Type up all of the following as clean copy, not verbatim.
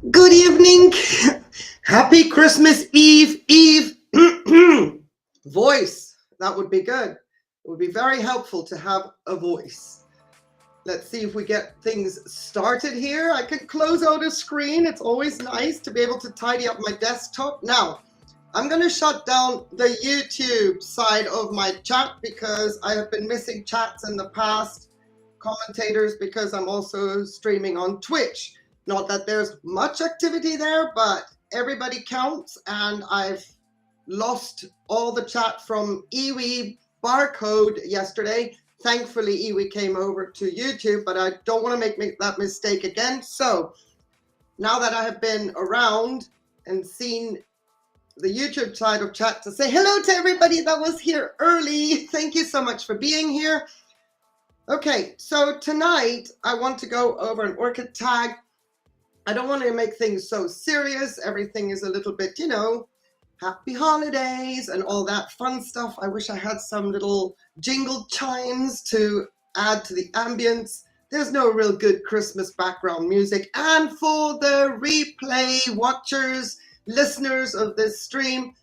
Good evening. Happy Christmas Eve. Voice. That would be good. It would be very helpful to have a voice. Let's see if we get things started here. I could close out a screen. It's always nice to be able to tidy up my desktop. Now, I'm going to shut down the YouTube side of my chat because I have been missing chats in the past, commentators, because I'm also streaming on Twitch. Not that there's much activity there, but everybody counts, and I've lost all the chat from Iwi barcode yesterday. Thankfully, Iwi came over to YouTube, but I don't want to make that mistake again. So now that I have been around and seen the YouTube side of chat, to say hello to everybody that was here early. Thank you so much for being here. Okay, so tonight I want to go over an orchid tag. I don't want to make things so serious. Everything is a little bit, happy holidays and all that fun stuff. I wish I had some little jingle chimes to add to the ambience. There's no real good Christmas background music. And for the replay watchers, listeners of this stream,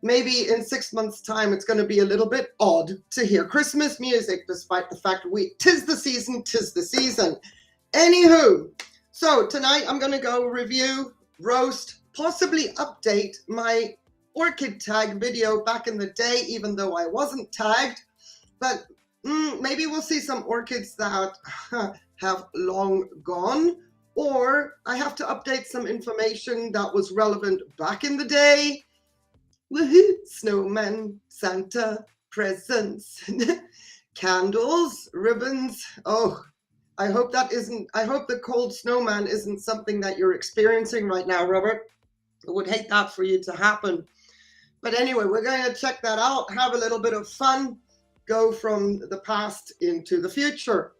maybe in 6 months' time, it's going to be a little bit odd to hear Christmas music, despite the fact tis the season. Anywho, so tonight I'm going to go review, roast, possibly update my orchid tag video back in the day, even though I wasn't tagged. But maybe we'll see some orchids that have long gone, or I have to update some information that was relevant back in the day. Woohoo! Snowmen, Santa, presents, candles, ribbons. Oh, I hope the cold snowman isn't something that you're experiencing right now, Robert. I would hate that for you to happen. But anyway, we're going to check that out, have a little bit of fun, go from the past into the future.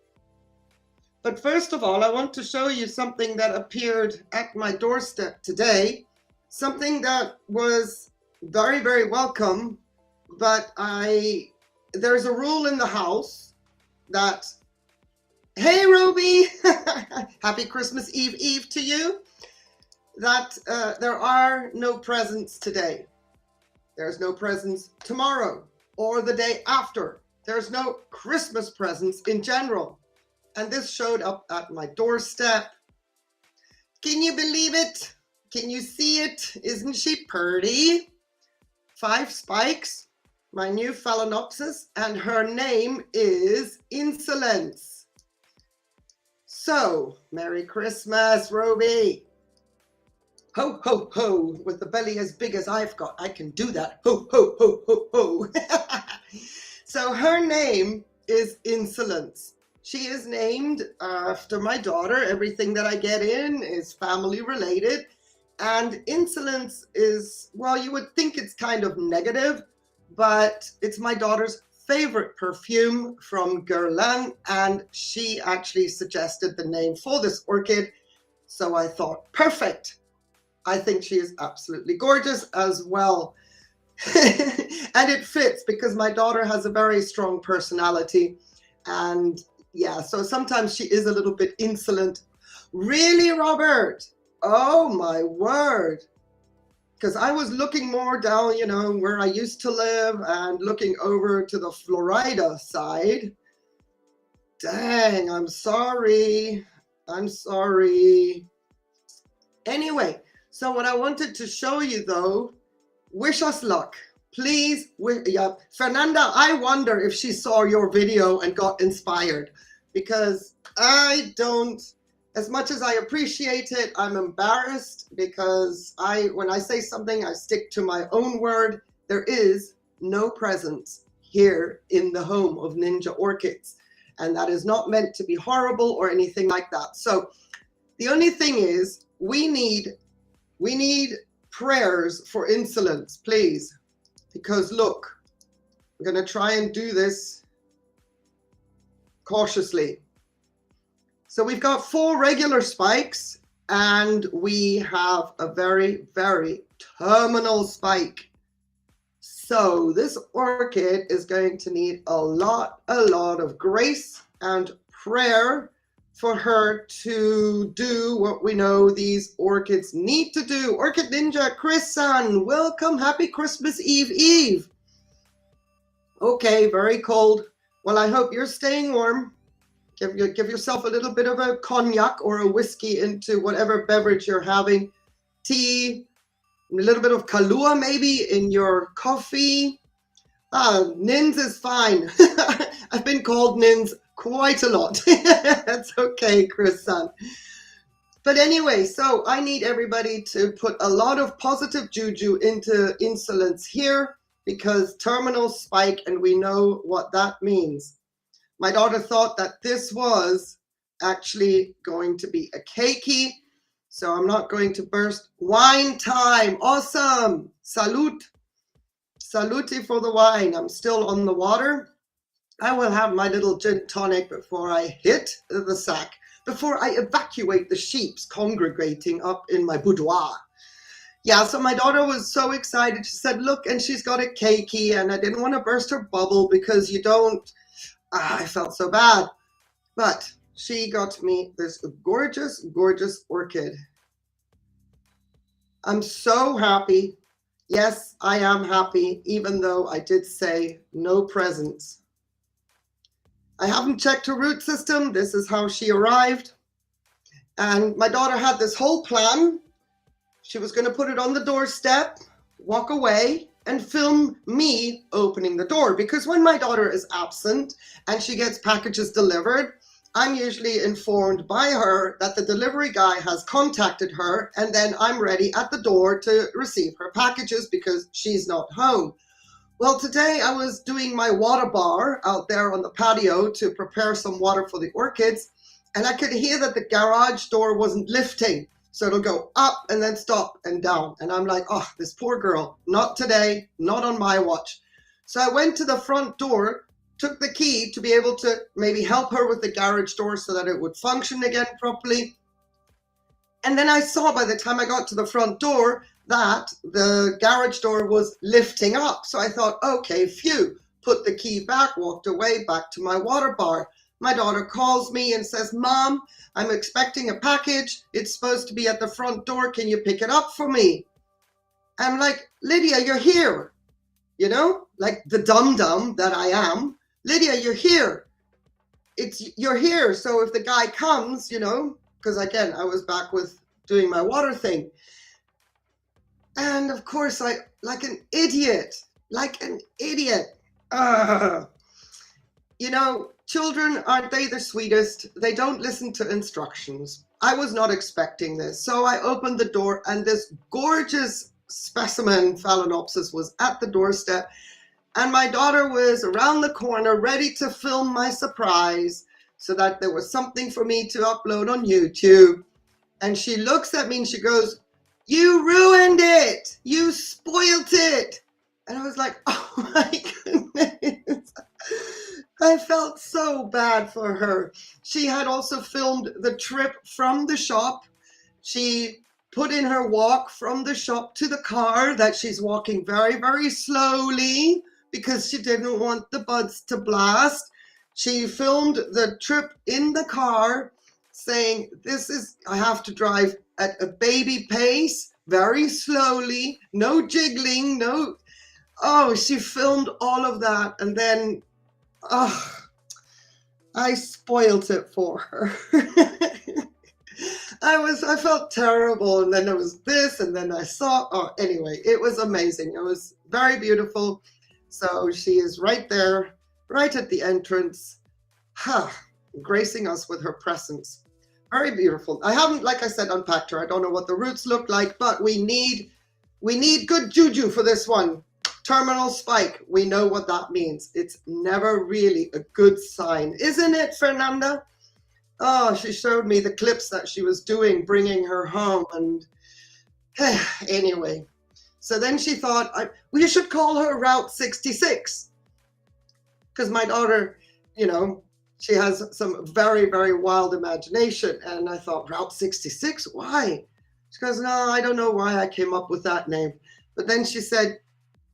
But first of all, I want to show you something that appeared at my doorstep today, something that was very, very welcome, but there's a rule in the house that, hey, Ruby, happy Christmas Eve to you, that there are no presents today. There's no presents tomorrow or the day after. There's no Christmas presents in general. And this showed up at my doorstep. Can you believe it? Can you see it? Isn't she pretty? 5 spikes, my new Phalaenopsis, and her name is Insolence. So, Merry Christmas, Ruby. Ho, ho, ho. With the belly as big as I've got, I can do that. Ho, ho, ho, ho, ho. So her name is Insolence. She is named after my daughter. Everything that I get in is family related. And Insolence is, well, you would think it's kind of negative, but it's my daughter's favorite perfume from Guerlain, and she actually suggested the name for this orchid. So I thought, perfect. I think she is absolutely gorgeous as well. And it fits because my daughter has a very strong personality. And yeah, so sometimes she is a little bit insolent. Really, Robert? Oh my word. Because I was looking more down, where I used to live and looking over to the Florida side. Dang, I'm sorry. Anyway, so what I wanted to show you though, wish us luck. Please, Fernanda, I wonder if she saw your video and got inspired, because I don't. As much as I appreciate it, I'm embarrassed because when I say something, I stick to my own word. There is no presents here in the home of Ninja Orchids. And that is not meant to be horrible or anything like that. So the only thing is we need prayers for Insolence, please. Because look, I'm going to try and do this cautiously. So we've got 4 regular spikes, and we have a very, very terminal spike. So this orchid is going to need a lot of grace and prayer for her to do what we know these orchids need to do. Orchid Ninja, Chris-san, welcome. Happy Christmas Eve Eve. Okay, very cold. Well, I hope you're staying warm. Give yourself a little bit of a cognac or a whiskey into whatever beverage you're having. Tea, a little bit of Kahlua maybe in your coffee. Nins is fine. I've been called Nins quite a lot. That's okay, Chris-san. But anyway, so I need everybody to put a lot of positive juju into insolence here, because terminal spike, and we know what that means. My daughter thought that this was actually going to be a keiki, so I'm not going to burst. Wine time, awesome, salute. Salute for the wine. I'm still on the water. I will have my little gin tonic before I hit the sack, before I evacuate the sheeps congregating up in my boudoir. Yeah, so my daughter was so excited. She said, look, and she's got a keiki, and I didn't want to burst her bubble because you don't. I felt so bad. But she got me this gorgeous, gorgeous orchid. I'm so happy. Yes, I am happy, even though I did say no presents. I haven't checked her root system. This is how she arrived. And my daughter had this whole plan. She was going to put it on the doorstep, walk away, and film me opening the door. Because when my daughter is absent and she gets packages delivered, I'm usually informed by her that the delivery guy has contacted her, and then I'm ready at the door to receive her packages because she's not home. Well, today I was doing my water bar out there on the patio to prepare some water for the orchids, and I could hear that the garage door wasn't lifting. So it'll go up and then stop and down. And I'm like, oh, this poor girl, not today, not on my watch. So I went to the front door, took the key to be able to maybe help her with the garage door so that it would function again properly. And then I saw by the time I got to the front door that the garage door was lifting up. So I thought, okay, phew, put the key back, walked away back to my water bar. My daughter calls me and says, Mom, I'm expecting a package. It's supposed to be at the front door. Can you pick it up for me? I'm like, Lydia, you're here. You know, like the dum-dum that I am. Lydia, you're here. You're here. So if the guy comes, you know, because again, I was back with doing my water thing. And of course, like an idiot. You know, children, aren't they the sweetest? They don't listen to instructions. I was not expecting this. So I opened the door and this gorgeous specimen Phalaenopsis was at the doorstep. And my daughter was around the corner ready to film my surprise so that there was something for me to upload on YouTube. And she looks at me and she goes, you ruined it. You spoilt it. And I was like, oh my goodness. I felt so bad for her. She had also filmed the trip from the shop. She put in her walk from the shop to the car that she's walking very, very slowly because she didn't want the buds to blast. She filmed the trip in the car saying, I have to drive at a baby pace, very slowly, no jiggling, she filmed all of that. And then I spoilt it for her. I felt terrible. And then there was this, and then I saw, anyway, it was amazing. It was very beautiful. So she is right there, right at the entrance, gracing us with her presence. Very beautiful. I haven't, like I said, unpacked her. I don't know what the roots look like, but we need good juju for this one. Terminal spike, we know what that means. It's never really a good sign, isn't it, Fernanda? Oh, she showed me the clips that she was doing, bringing her home, and anyway. So then she thought, we should call her Route 66, because my daughter, you know, she has some very, very wild imagination, and I thought, Route 66, why? She goes, no, I don't know why I came up with that name. But then she said,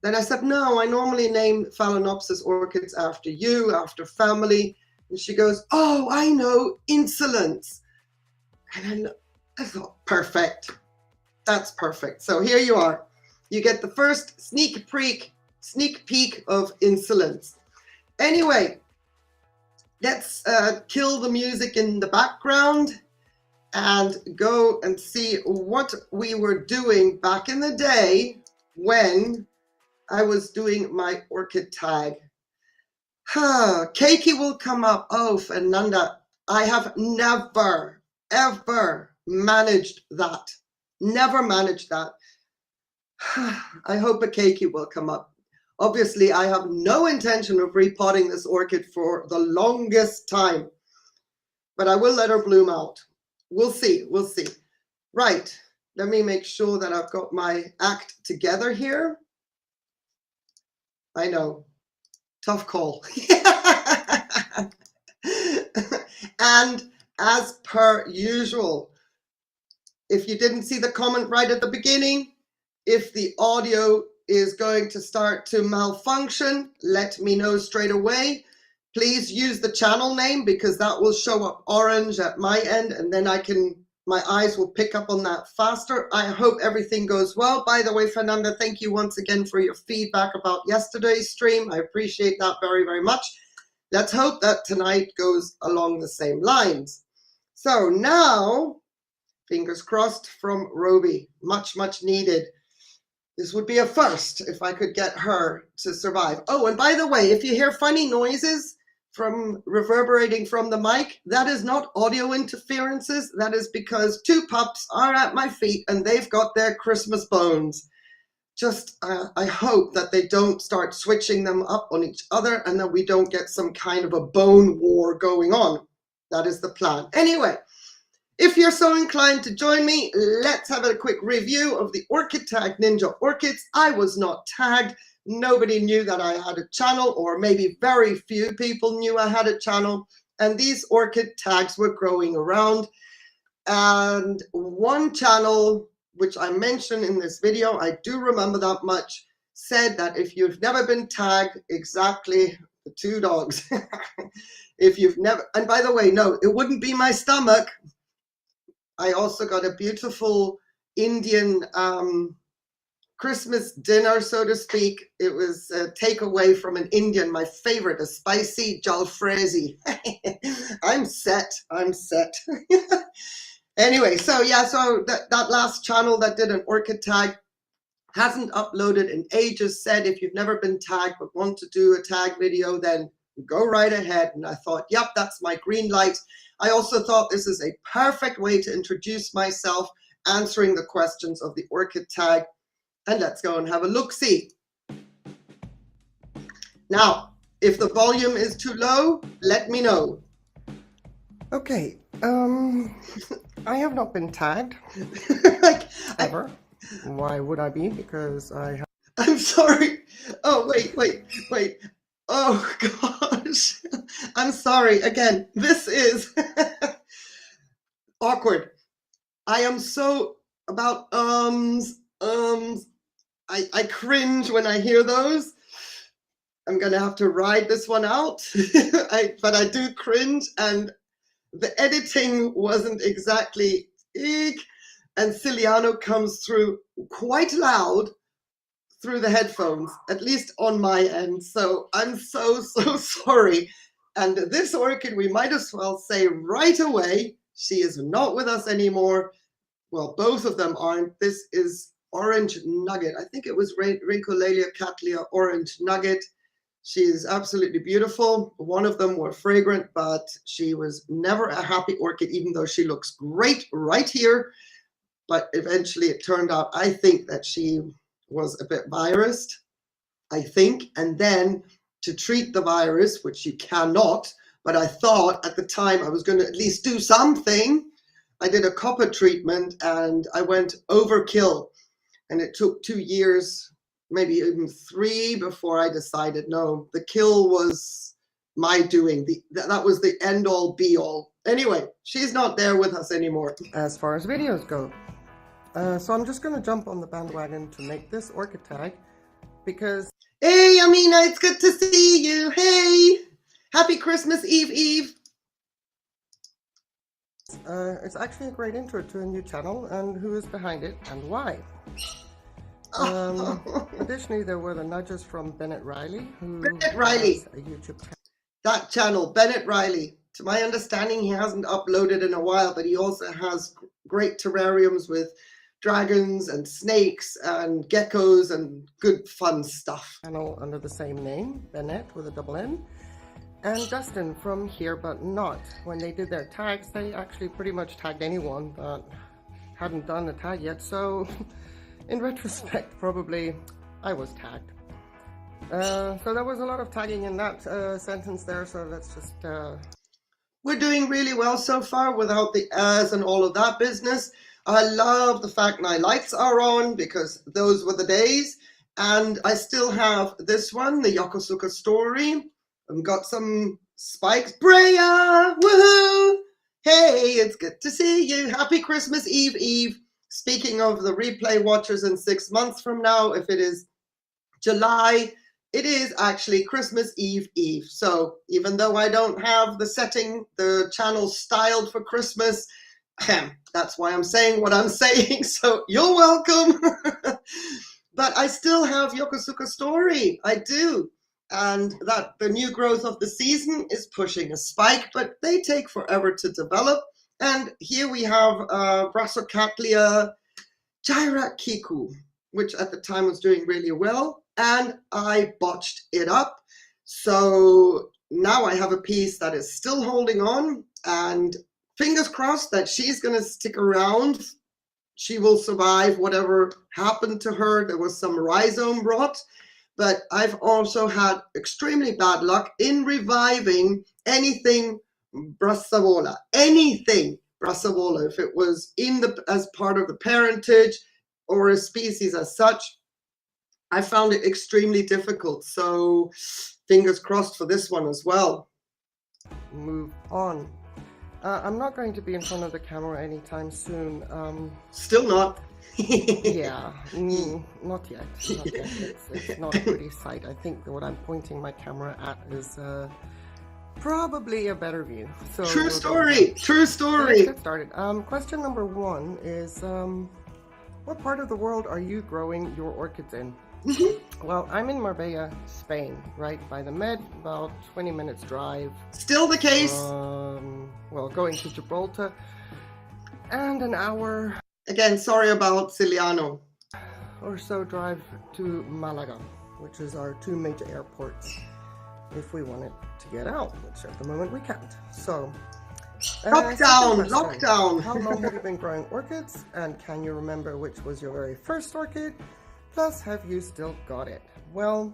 then I said, no, I normally name Phalaenopsis orchids after you, after family. And she goes, oh, I know, insolence. And I thought, perfect. That's perfect. So here you are. You get the first sneak peek of insolence. Anyway, let's kill the music in the background and go and see what we were doing back in the day when I was doing my orchid tag. Keiki will come up. Oh, Fernanda, I have never, ever managed that. Never managed that. I hope a Keiki will come up. Obviously, I have no intention of repotting this orchid for the longest time, but I will let her bloom out. We'll see, we'll see. Right, let me make sure that I've got my act together here. I know, tough call. And as per usual, if you didn't see the comment right at the beginning, if the audio is going to start to malfunction, let me know straight away. Please use the channel name because that will show up orange at my end, and then my eyes will pick up on that faster. I hope everything goes well. By the way, Fernanda, thank you once again for your feedback about yesterday's stream. I appreciate that very, very much. Let's hope that tonight goes along the same lines. So now, fingers crossed from Roby, much, much needed. This would be a first if I could get her to survive. Oh, and by the way, if you hear funny noises from reverberating from the mic, that is not audio interferences. That is because two pups are at my feet and they've got their Christmas bones. Just, I hope that they don't start switching them up on each other and that we don't get some kind of a bone war going on. That is the plan. Anyway, if you're so inclined to join me, let's have a quick review of the Orchid Tag Ninja Orchids. I was not tagged. Nobody knew that I had a channel, or maybe very few people knew I had a channel. And these orchid tags were growing around. And one channel, which I mentioned in this video, I do remember that much, said that if you've never been tagged, exactly, the two dogs. If you've never, and by the way, no, it wouldn't be my stomach. I also got a beautiful Indian Christmas dinner, so to speak. It was a takeaway from an Indian, my favorite, a spicy jalfrezi. I'm set. Anyway, so yeah, so that last channel that did an orchid tag hasn't uploaded in ages, said if you've never been tagged but want to do a tag video, then go right ahead. And I thought, yep, that's my green light. I also thought this is a perfect way to introduce myself, answering the questions of the orchid tag. And let's go and have a look-see. Now, if the volume is too low, let me know. Okay, I have not been tagged, ever. Why would I be? Because I have... I'm sorry. Oh, wait. Oh, gosh. I'm sorry. Again, this is awkward. I am so about I cringe when I hear those. I'm going to have to ride this one out. But I do cringe, and the editing wasn't exactly eek, and Ciliano comes through quite loud through the headphones, at least on my end. So I'm so sorry. And this orchid, we might as well say right away, she is not with us anymore. Well, both of them aren't. This is Orange Nugget. I think it was Rhyncholalia cattleya Orange Nugget. She is absolutely beautiful. One of them were fragrant, but she was never a happy orchid, even though she looks great right here. But eventually it turned out, I think, that she was a bit virused, I think. And then to treat the virus, which you cannot, but I thought at the time I was going to at least do something. I did a copper treatment and I went overkill. And it took 2 years, maybe even 3, before I decided, no, the kill was my doing. That was the end all be all. Anyway, she's not there with us anymore as far as videos go. So I'm just going to jump on the bandwagon to make this orchid tag because... Hey, Amina, it's good to see you. Hey! Happy Christmas Eve, Eve. It's actually a great intro to a new channel and who is behind it and why. Additionally, there were the nudges from Bennett Riley, who Bennett Riley. has a YouTube channel. That channel, Bennett Riley. To my understanding, he hasn't uploaded in a while, but he also has great terrariums with dragons and snakes and geckos and good fun stuff. Channel under the same name, Bennett with a double N. And Dustin from Here But Not. When they did their tags, they actually pretty much tagged anyone that hadn't done a tag yet. So in retrospect, probably I was tagged. So there was a lot of tagging in that sentence there. So let's just... We're doing really well so far without the as and all of that business. I love the fact my lights are on because those were the days. And I still have this one, the Yokosuka story. I've got some spikes. Brea! Woohoo! Hey, it's good to see you. Happy Christmas Eve, Eve. Speaking of the replay watchers in 6 months from now, if it is July, it is actually Christmas Eve Eve. So even though I don't have the setting, the channel styled for Christmas, that's why I'm saying what I'm saying. So you're welcome. But I still have Yokosuka story. I do. And that the new growth of the season is pushing a spike, but they take forever to develop. And here we have Brassicatlia Gyrakiku, which at the time was doing really well, and I botched it up. So now I have a piece that is still holding on, and fingers crossed that she's going to stick around. She will survive whatever happened to her. There was some rhizome rot. But I've also had extremely bad luck in reviving anything Brassavola, anything Brassavola, if it was in the as part of the parentage or a species as such. I found it extremely difficult. So fingers crossed for this one as well. Move on. I'm not going to be in front of the camera anytime soon. Still not. Yeah, not yet. Not yet. It's not a pretty sight. I think what I'm pointing my camera at is probably a better view. So true story. True story. Let's get started. Question number 1 is, what part of the world are you growing your orchids in? Well, I'm in Marbella, Spain, right by the Med, about 20 minutes drive. Still the case. Well, going to Gibraltar, and an hour. Again, sorry about Siciliano. Or so drive to Malaga, which is our 2 major airports, if we wanted to get out, which at the moment we can't. So, lockdown. How long have you been growing orchids, and can you remember which was your very first orchid? Plus, have you still got it? Well,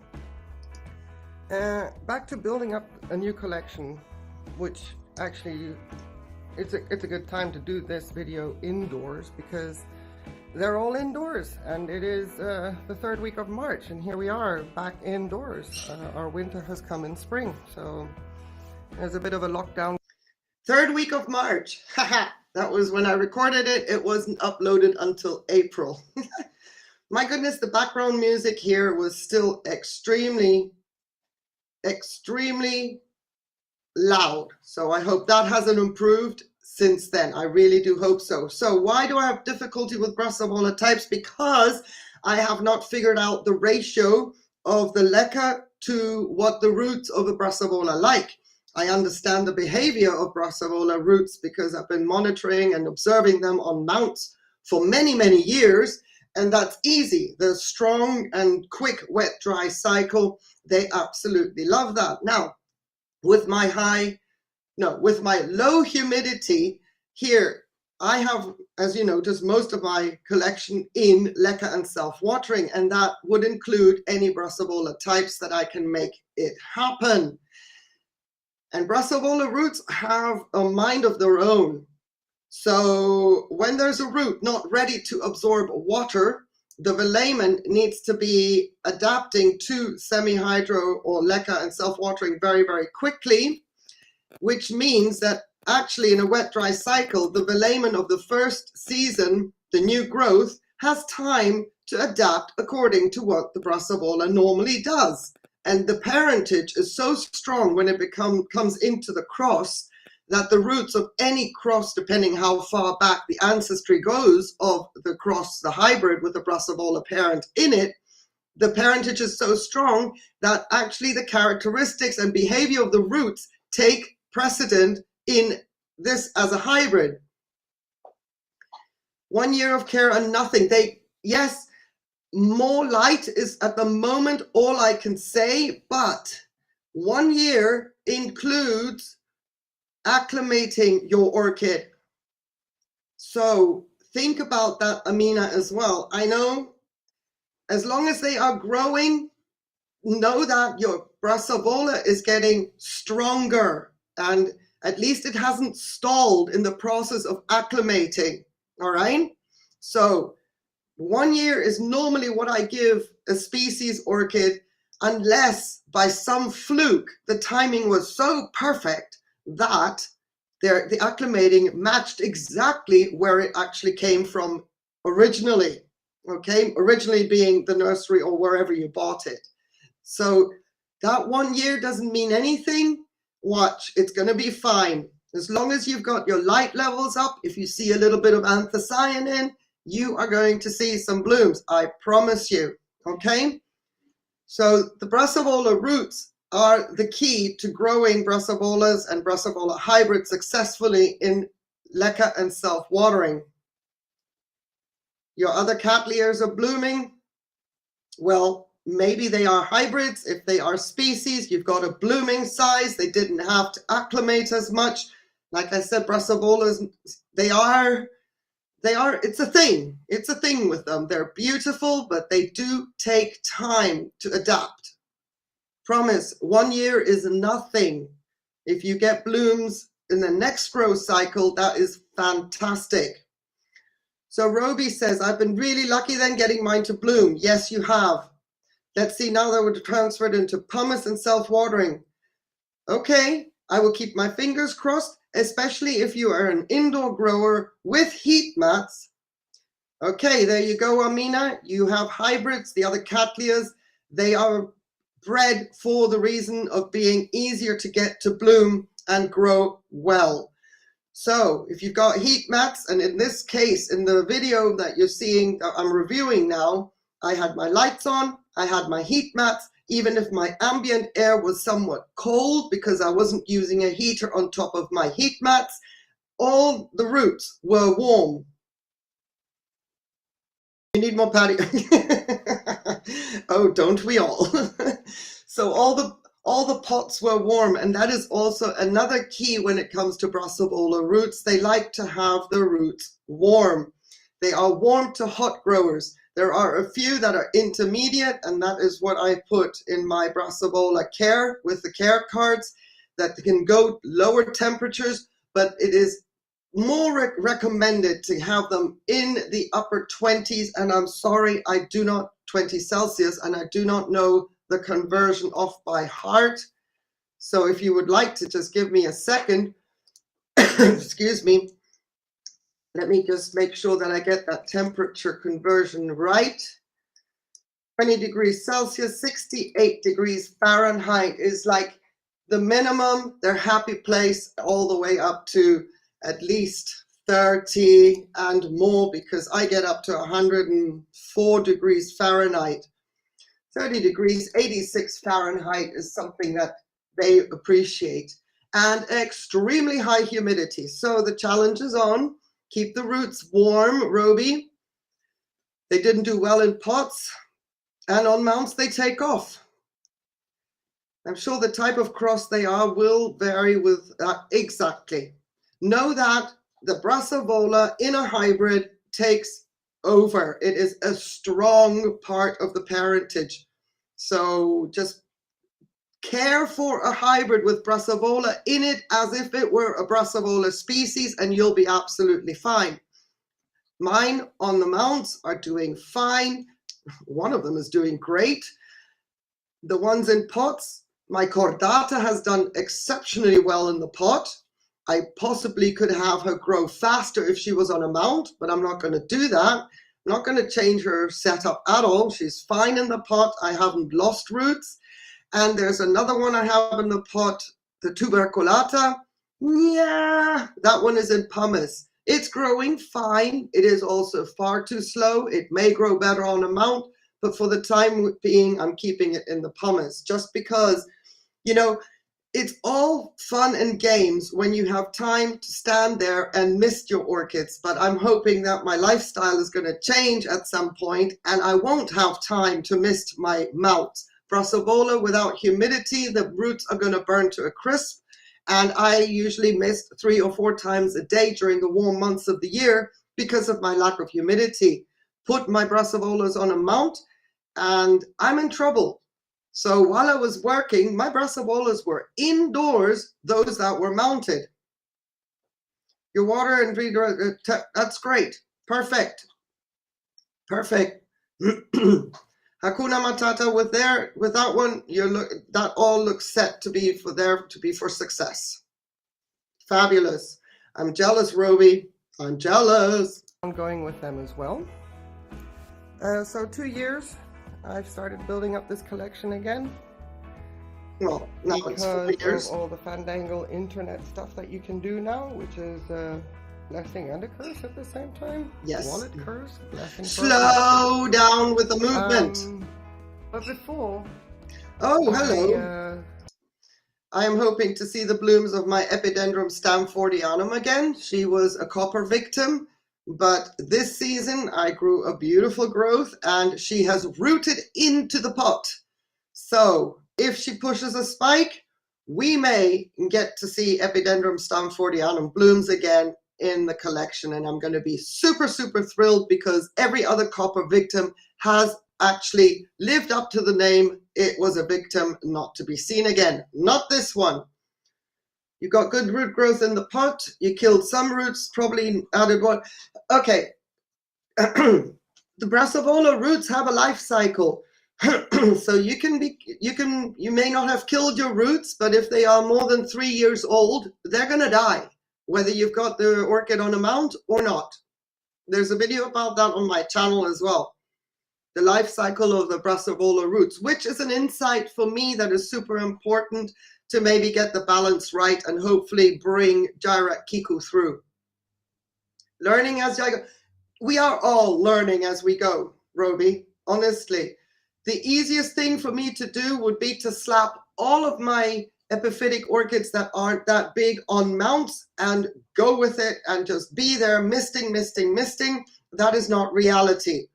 back to building up a new collection, which actually it's a good time to do this video indoors because they're all indoors, and it is the 3rd week of March, and here we are back indoors. Our winter has come in spring, so there's a bit of a lockdown. 3rd week of March. That was when I recorded it. It wasn't uploaded until April. My goodness, the background music here was still extremely loud. So I hope that hasn't improved since then. I really do hope so. So why do I have difficulty with Brassavola types? Because I have not figured out the ratio of the leca to what the roots of a Brassavola like. I understand the behavior of Brassavola roots because I've been monitoring and observing them on mounts for many, many years. And that's easy. The strong and quick wet dry cycle, they absolutely love that. Now, with my low humidity here, I have, as you notice, most of my collection in leca and self-watering, and that would include any Brassavola types that I can make it happen. And Brassavola roots have a mind of their own. So when there's a root not ready to absorb water, the velamen needs to be adapting to semi-hydro or leca and self-watering very, very quickly, which means that actually in a wet-dry cycle, the velamen of the first season, the new growth, has time to adapt according to what the Brassavola normally does. And the parentage is so strong when it comes into the cross that the roots of any cross, depending how far back the ancestry goes of the cross, the hybrid with the Brassavola parent in it, the parentage is so strong that actually the characteristics and behavior of the roots take precedent in this as a hybrid. 1 year of care and nothing. Yes, more light is at the moment all I can say, but 1 year includes acclimating your orchid. So think about that, Amina, as well. I know as long as they are growing, know that your Brassavola is getting stronger, and at least it hasn't stalled in the process of acclimating. All right. So 1 year is normally what I give a species orchid, unless by some fluke the timing was so perfect that the acclimating matched exactly where it actually came from originally. Okay, originally being the nursery or wherever you bought it. So that 1 year doesn't mean anything. Watch, it's going to be fine. As long as you've got your light levels up, if you see a little bit of anthocyanin, you are going to see some blooms. I promise you. Okay? So the Brassavola roots are the key to growing Brassavolas and Brassavola hybrids successfully in leca and self-watering. Your other cattleyas are blooming. Well, maybe they are hybrids. If they are species, you've got a blooming size. They didn't have to acclimate as much. Like I said, Brassavolas, it's a thing. It's a thing with them. They're beautiful, but they do take time to adapt. Promise, 1 year is nothing. If you get blooms in the next growth cycle, that is fantastic. So Roby says, I've been really lucky then getting mine to bloom. Yes, you have. Let's see now that we're transferred into pumice and self-watering. Okay, I will keep my fingers crossed, especially if you are an indoor grower with heat mats. Okay, there you go, Amina. You have hybrids, the other cattleyas. They are bred for the reason of being easier to get to bloom and grow well. So if you've got heat mats, and in this case, in the video that you're seeing, that I'm reviewing now, I had my lights on, I had my heat mats, even if my ambient air was somewhat cold because I wasn't using a heater on top of my heat mats, all the roots were warm. You need more patio. Oh, don't we all? So all the pots were warm, and that is also another key when it comes to Brassavola roots. They like to have the roots warm. They are warm to hot growers. There are a few that are intermediate, and that is what I put in my Brassavola care with the care cards, that can go lower temperatures, but it is more recommended to have them in the upper 20s. And I'm sorry, I do not 20 Celsius, and I do not know the conversion off by heart. So if you would like to just give me a second, excuse me, let me just make sure that I get that temperature conversion right. 20 degrees Celsius, 68 degrees Fahrenheit is like the minimum, their happy place, all the way up to at least 30 and more, because I get up to 104 degrees Fahrenheit. 30 degrees, 86 Fahrenheit is something that they appreciate. And extremely high humidity. So the challenge is on. Keep the roots warm, Roby. They didn't do well in pots, and on mounts they take off. I'm sure the type of cross they are will vary with exactly. Know that the Brassavola in a hybrid takes over. It is a strong part of the parentage. So just care for a hybrid with Brassavola in it as if it were a Brassavola species, and you'll be absolutely fine. Mine on the mounts are doing fine. One of them is doing great. The ones in pots, my Cordata has done exceptionally well in the pot. I possibly could have her grow faster if she was on a mount, but I'm not going to do that. I'm not going to change her setup at all. She's fine in the pot. I haven't lost roots. And there's another one I have in the pot, the tuberculata. Yeah, that one is in pumice. It's growing fine. It is also far too slow. It may grow better on a mount, but for the time being, I'm keeping it in the pumice just because, you know, it's all fun and games when you have time to stand there and mist your orchids, but I'm hoping that my lifestyle is going to change at some point and I won't have time to mist my mounts. Brassavola, without humidity, the roots are going to burn to a crisp, and I usually mist 3 or 4 times a day during the warm months of the year because of my lack of humidity. Put my Brassavolas on a mount and I'm in trouble. So while I was working, my Brassavolas were indoors, those that were mounted. Your water and reader, that's great. Perfect. Perfect. Hakuna Matata with that one, that all looks set to be for success. Fabulous. I'm jealous, Roby. I'm jealous. Ongoing with them as well. So 2 years. I've started building up this collection again. Well, now it's 4 years. Because of all the fandangle internet stuff that you can do now, which is a blessing and a curse at the same time. Yes. Wallet curse, blessing. Slow down with the movement. But before. Oh, hello. I am hoping to see the blooms of my Epidendrum stamfordianum again. She was a copper victim. But this season I grew a beautiful growth and she has rooted into the pot. So if she pushes a spike, we may get to see Epidendrum stamfordianum blooms again in the collection. And I'm going to be super, super thrilled because every other copper victim has actually lived up to the name. It was a victim not to be seen again. Not this one. You got good root growth in the pot. You killed some roots, probably added one. Okay. The Brassavola roots have a life cycle. So you may not have killed your roots, but if they are more than 3 years old, they're going to die, whether you've got the orchid on a mount or not. There's a video about that on my channel as well. The life cycle of the Brassavola roots, which is an insight for me that is super important to maybe get the balance right and hopefully bring Gyrate Kiku through. Learning as I go. We are all learning as we go, Roby, honestly. The easiest thing for me to do would be to slap all of my epiphytic orchids that aren't that big on mounts and go with it and just be there misting, misting, misting. That is not reality.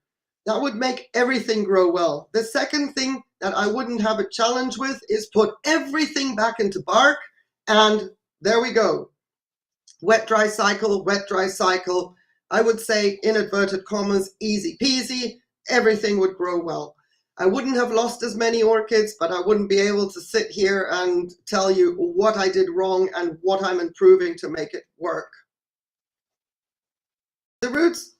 That would make everything grow well. The second thing that I wouldn't have a challenge with is put everything back into bark, and there we go. Wet, dry cycle, wet, dry cycle. I would say, in inverted commas, easy peasy, everything would grow well. I wouldn't have lost as many orchids, but I wouldn't be able to sit here and tell you what I did wrong and what I'm improving to make it work. The roots,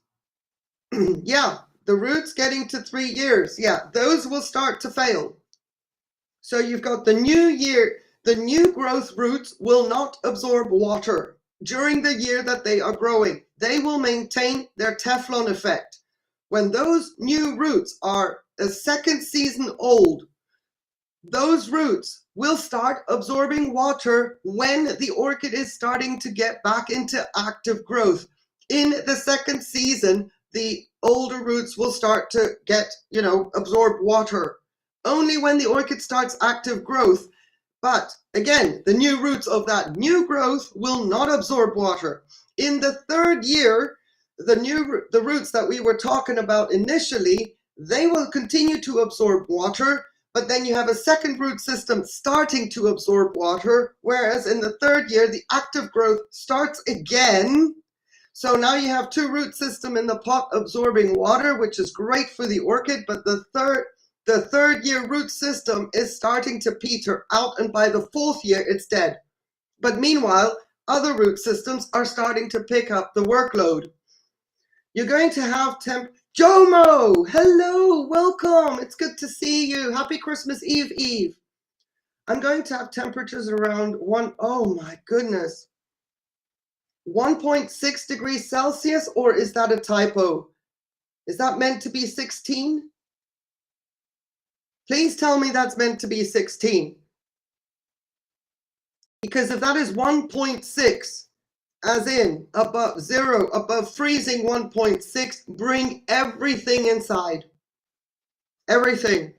yeah. The roots getting to 3 years, yeah, those will start to fail. So you've got the new growth roots will not absorb water during the year that they are growing. They will maintain their Teflon effect. When those new roots are a second season old, those roots will start absorbing water when the orchid is starting to get back into active growth. In the second season, the older roots will start to get, absorb water. Only when the orchid starts active growth. But again, the new roots of that new growth will not absorb water. In the 3rd year, the roots that we were talking about initially, they will continue to absorb water, but then you have a second root system starting to absorb water, whereas in the 3rd year, the active growth starts again. So now you have 2 root system in the pot absorbing water, which is great for the orchid, but the third year root system is starting to peter out, and by the 4th year, it's dead. But meanwhile, other root systems are starting to pick up the workload. You're going to have Jomo, hello, welcome. It's good to see you. Happy Christmas Eve, Eve. I'm going to have temperatures around oh my goodness. 1.6 degrees Celsius, or is that a typo? Is that meant to be 16? Please tell me that's meant to be 16. Because if that is 1.6, as in above 0, above freezing 1.6, bring everything inside. Everything.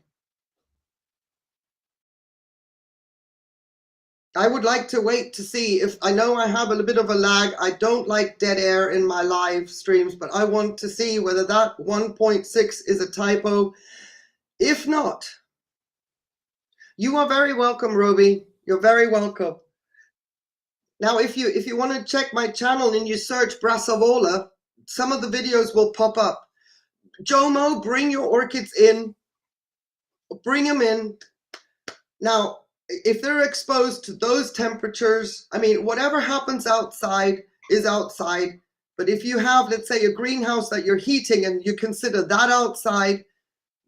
I would like to wait to see if, I know I have a bit of a lag. I don't like dead air in my live streams, but I want to see whether that 1.6 is a typo. If not, you are very welcome, Roby. You're very welcome. Now, if you want to check my channel and you search Brassavola, some of the videos will pop up. Jomo, bring your orchids in. Bring them in. Now, if they're exposed to those temperatures, I mean, whatever happens outside is outside. But if you have, let's say, a greenhouse that you're heating and you consider that outside,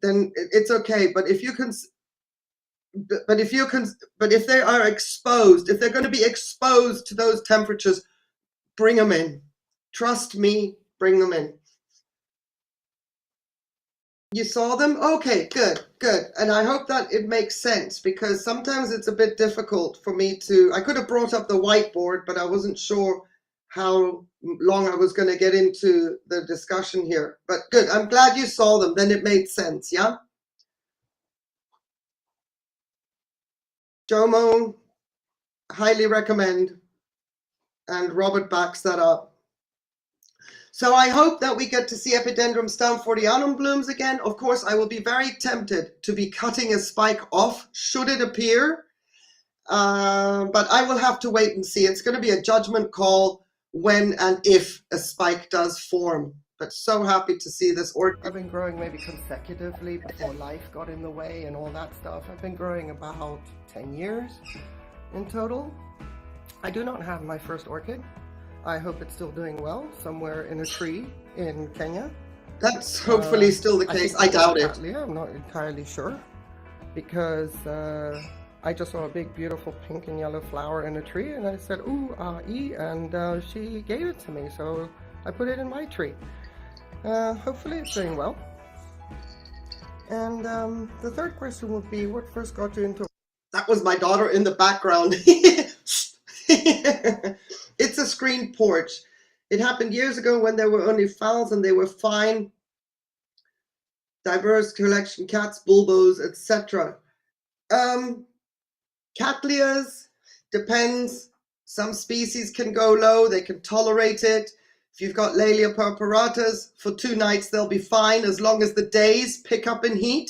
then it's okay. But if they are exposed, if they're going to be exposed to those temperatures, bring them in. Trust me, bring them in. You saw them? Okay, good, good. And I hope that it makes sense, because sometimes it's a bit difficult for me to, I could have brought up the whiteboard, but I wasn't sure how long I was going to get into the discussion here. But good, I'm glad you saw them. Then it made sense, yeah? Jomo, highly recommend. And Robert backs that up. So I hope that we get to see Epidendrum stamfordianum blooms again. Of course, I will be very tempted to be cutting a spike off should it appear. But I will have to wait and see. It's going to be a judgment call when and if a spike does form. But so happy to see this orchid. I've been growing maybe consecutively before life got in the way and all that stuff. I've been growing about 10 years in total. I do not have my first orchid. I hope it's still doing well somewhere in a tree in Kenya. That's hopefully still the case. I doubt it. I'm not entirely sure, because I just saw a big beautiful pink and yellow flower in a tree and I said, ooh, and she gave it to me, so I put it in my tree. Hopefully it's doing well. And the third question would be, what first got you into... That was my daughter in the background. It's a screened porch. It happened years ago when there were only phals and they were fine. Diverse collection, cats, bulbos, etc. Cattleyas, depends. Some species can go low, they can tolerate it. If you've got Laelia purpuratas, for 2 nights they'll be fine as long as the days pick up in heat.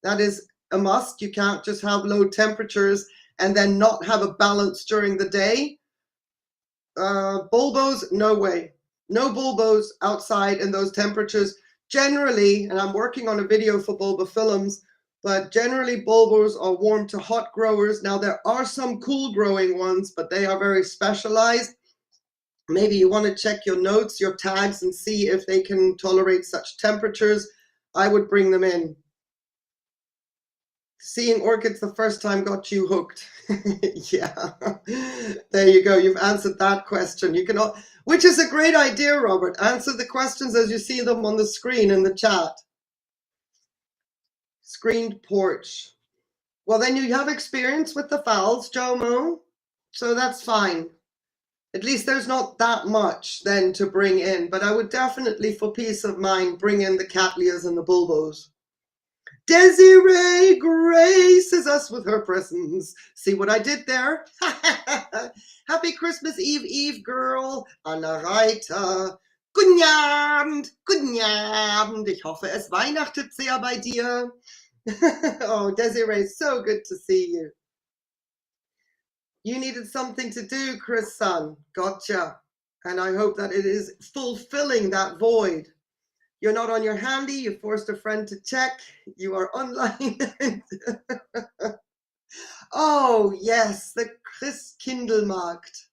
That is a must. You can't just have low temperatures and then not have a balance during the day. Bulbos, no way. No bulbos outside in those temperatures. Generally, and I'm working on a video for bulbophyllums, but generally bulbos are warm to hot growers. Now there are some cool growing ones, but they are very specialized. Maybe you want to check your notes, your tags, and see if they can tolerate such temperatures. I would bring them in. Seeing orchids the first time got you hooked. Yeah, there you go. You've answered that question. You can, which is a great idea, Robert. Answer the questions as you see them on the screen in the chat. Screened porch. Well, then you have experience with the phals, Jomo, so that's fine. At least there's not that much then to bring in, but I would definitely, for peace of mind, bring in the cattleyas and the bulbos. Desiree graces us with her presence. See what I did there? Happy Christmas Eve, girl. Anna Reiter. Guten Abend, guten Abend. Ich hoffe, es weihnachtet sehr bei dir. Oh, Desiree, so good to see you. You needed something to do, Chris son. Gotcha. And I hope that it is fulfilling that void. You're not on your handy, you forced a friend to check, you are online. Oh, yes, the Chris Kindelmarkt.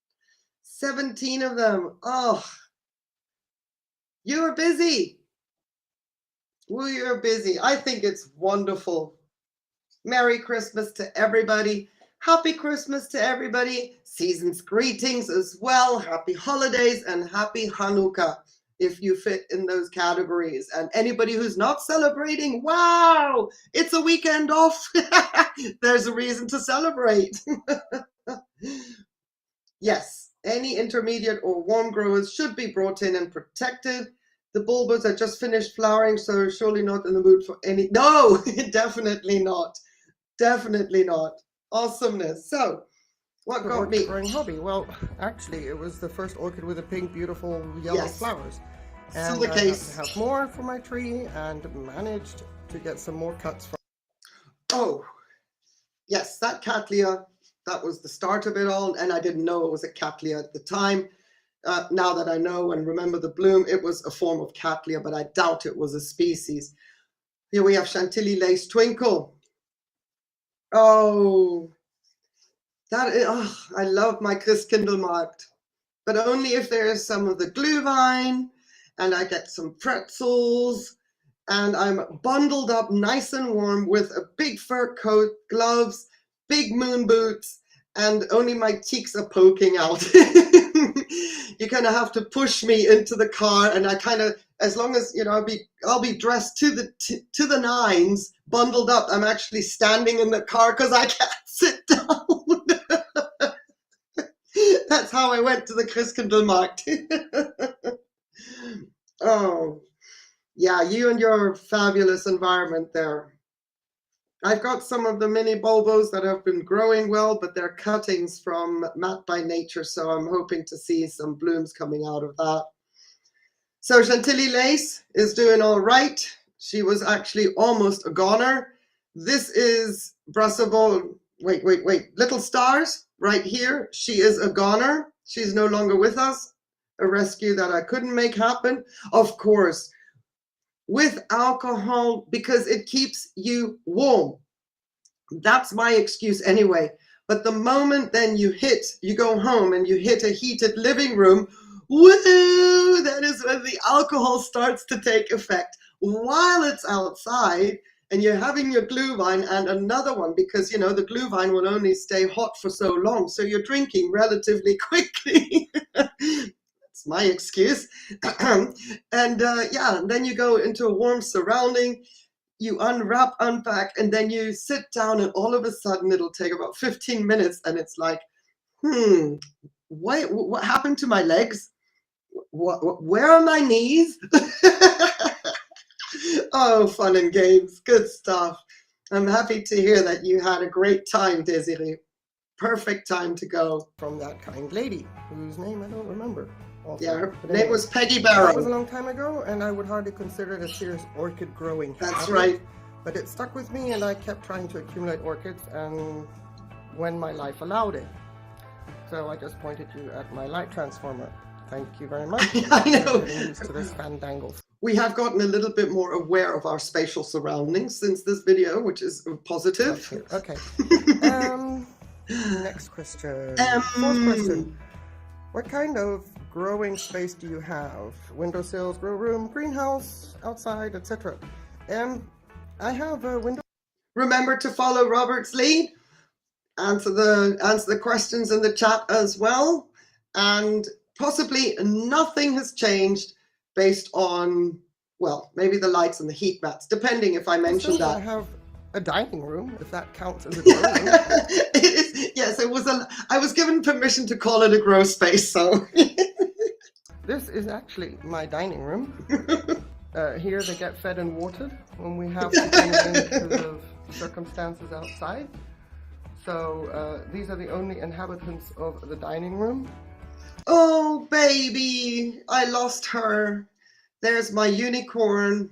17 of them. Oh, you are busy. Well, you're busy. I think it's wonderful. Merry Christmas to everybody. Happy Christmas to everybody. Season's greetings as well. Happy holidays and happy Hanukkah. if you fit in those categories. And anybody who's not celebrating, wow, it's a weekend off. There's a reason to celebrate. Yes, any intermediate or warm growers should be brought in and protected. The bulbos are just finished flowering, so surely not in the mood for any. No, definitely not. Definitely not. Awesomeness. So, what got me? Growing hobby. Well, actually, it was the first orchid with the pink, beautiful yellow flowers. And Still the case. I had to have more for my tree and managed to get some more cuts from. Oh, yes, that Cattleya, that was the start of it all. And I didn't know it was a Cattleya at the time. Now that I know and remember the bloom, it was a form of Cattleya, but I doubt it was a species. Here we have Chantilly Lace Twinkle. Oh, that is, oh, I love my Christkindlmarkt, but only if there is some of the glühwein and I get some pretzels and I'm bundled up nice and warm with a big fur coat, gloves, big moon boots, and only my cheeks are poking out. You kind of have to push me into the car, and I kind of, as long as, you know, I'll be dressed to the nines, bundled up. I'm actually standing in the car because I can't sit down. That's how I went to the Christkindlmarkt. Oh, yeah, you and your fabulous environment there. I've got some of the mini bulbos that have been growing well, but they're cuttings from Matte by Nature, so I'm hoping to see some blooms coming out of that. So Chantilly Lace is doing all right. She was actually almost a goner. This is Brassavold. Wait. Little Stars right here. She is a goner. She's no longer with us. A rescue that I couldn't make happen. Of course, with alcohol, because it keeps you warm. That's my excuse anyway. But the moment then you go home and you hit a heated living room, woo, that is when the alcohol starts to take effect. While it's outside and you're having your glühwein and another one, because, you know, the glühwein will only stay hot for so long. So you're drinking relatively quickly. That's my excuse. And then you go into a warm surrounding, you unwrap, unpack, and then you sit down, and all of a sudden it'll take about 15 minutes, and it's like, what happened to my legs? Where are my knees? Oh, fun and games. Good stuff. I'm happy to hear that you had a great time, Desiree. Perfect time to go. From that kind lady, whose name I don't remember. Also. Yeah, her name was Peggy Barrow. That was a long time ago, and I would hardly consider it a serious orchid growing habit. That's right. But it stuck with me, and I kept trying to accumulate orchids, and when my life allowed it. So I just pointed you at my light transformer. Thank you very much. I know. Getting used to this fandangle. We have gotten a little bit more aware of our spatial surroundings since this video, which is positive. Okay. Next question. Fourth question. What kind of growing space do you have? Windowsills, grow room, greenhouse, outside, etc. I have a window. Remember to follow Robert's lead. Answer the questions in the chat as well. And possibly nothing has changed based on, well, maybe the lights and the heat mats, depending if I mentioned that. I have a dining room, if that counts as a grow room. Yes, I was given permission to call it a grow space, so. This is actually my dining room. Here they get fed and watered when we have to go into the circumstances outside. So these are the only inhabitants of the dining room. Oh, baby, I lost her. There's my unicorn.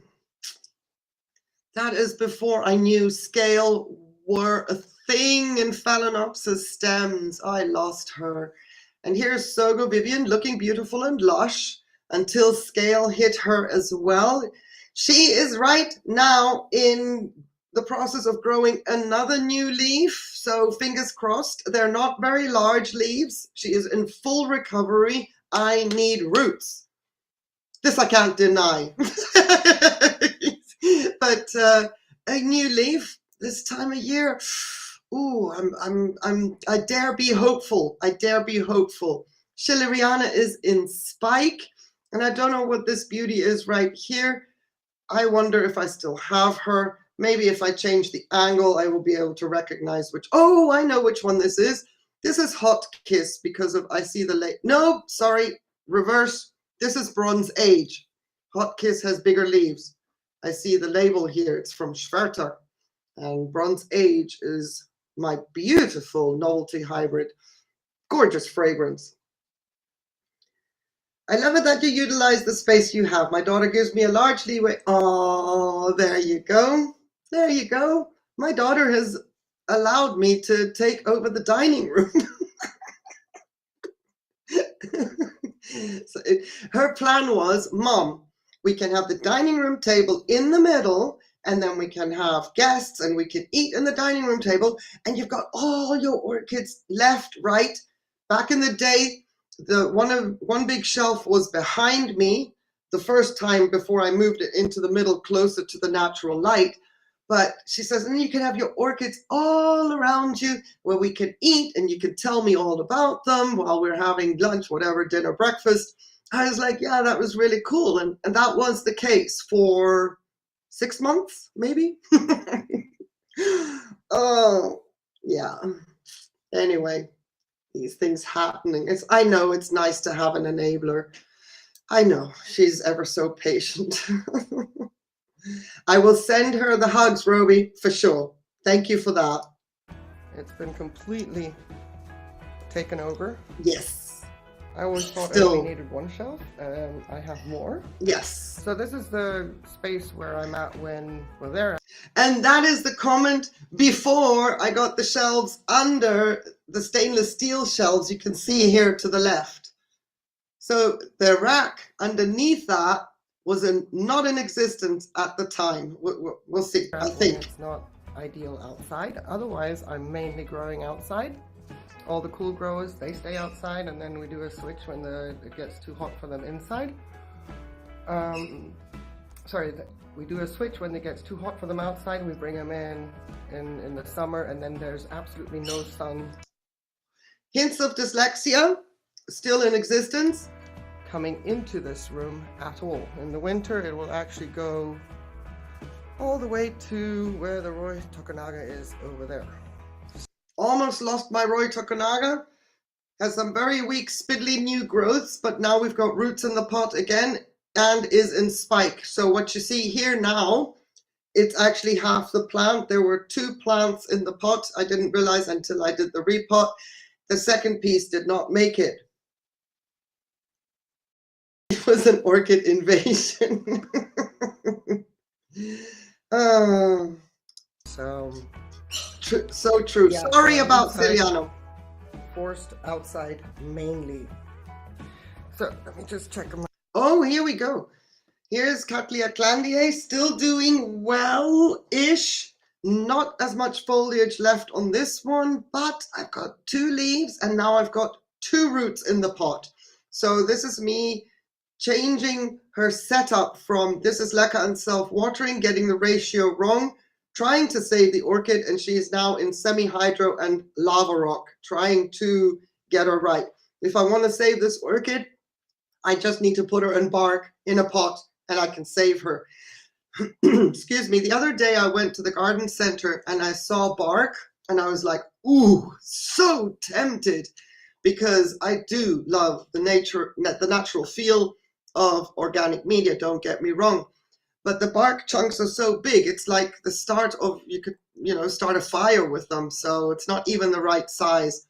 That is before I knew scale were a thing in Phalaenopsis stems. I lost her. And here's Sogo Vivian looking beautiful and lush until scale hit her as well. She is right now in the process of growing another new leaf. So fingers crossed. They're not very large leaves. She is in full recovery. I need roots. This I can't deny. But a new leaf this time of year. Ooh, I dare be hopeful. I dare be hopeful. Schilleriana is in spike. And I don't know what this beauty is right here. I wonder if I still have her. Maybe if I change the angle, I will be able to recognize which. Oh, I know which one this is. This is Hot Kiss because of, I see the late. No, sorry, reverse. This is Bronze Age. Hot Kiss has bigger leaves. I see the label here. It's from Schwerter. And Bronze Age is my beautiful novelty hybrid. Gorgeous fragrance. I love it that you utilize the space you have. My daughter gives me a large leeway. Oh, there you go. There you go. My daughter has allowed me to take over the dining room. Her plan was, Mom, we can have the dining room table in the middle, and then we can have guests and we can eat in the dining room table, and you've got all your orchids left, right. Back in the day, one big shelf was behind me the first time before I moved it into the middle closer to the natural light. But she says, and you can have your orchids all around you where we can eat and you can tell me all about them while we're having lunch, whatever, dinner, breakfast. I was like, yeah, that was really cool. And that was the case for 6 months, maybe. Oh, yeah. Anyway, these things happening. I know it's nice to have an enabler. I know she's ever so patient. I will send her the hugs, Roby, for sure. Thank you for that. It's been completely taken over. Yes. I always thought I only needed one shelf, and I have more. Yes. So this is the space where I'm at when we're there. And that is the comment before I got the shelves under the stainless steel shelves you can see here to the left. So the rack underneath that was not in existence at the time. We'll see, I think. It's not ideal outside. Otherwise, I'm mainly growing outside. All the cool growers, they stay outside, and then we do a switch when it gets too hot for them inside. We do a switch when it gets too hot for them outside. We bring them in the summer, and then there's absolutely no sun. Hints of dyslexia still in existence. Coming into this room at all. In the winter, it will actually go all the way to where the Roy Tokunaga is over there. Almost lost my Roy Tokunaga. Has some very weak, spiddly new growths, but now we've got roots in the pot again and is in spike. So what you see here now, it's actually half the plant. There were 2 plants in the pot. I didn't realize until I did the repot. The second piece did not make it. It was an orchid invasion. So true. Yeah, sorry about Ciliano. Forced outside mainly. So let me just check them out. Oh, here we go. Here's Cattleya Clandier, still doing well-ish. Not as much foliage left on this one, but I've got 2 leaves and now I've got 2 roots in the pot. So this is me changing her setup from this is leca and self-watering, getting the ratio wrong, trying to save the orchid, and she is now in semi-hydro and lava rock, trying to get her right. If I want to save this orchid, I just need to put her in bark in a pot and I can save her. Excuse me. The other day I went to the garden center and I saw bark and I was like, ooh, so tempted, because I do love the natural feel of organic media, don't get me wrong. But the bark chunks are so big, it's like the start of, you could, start a fire with them. So it's not even the right size.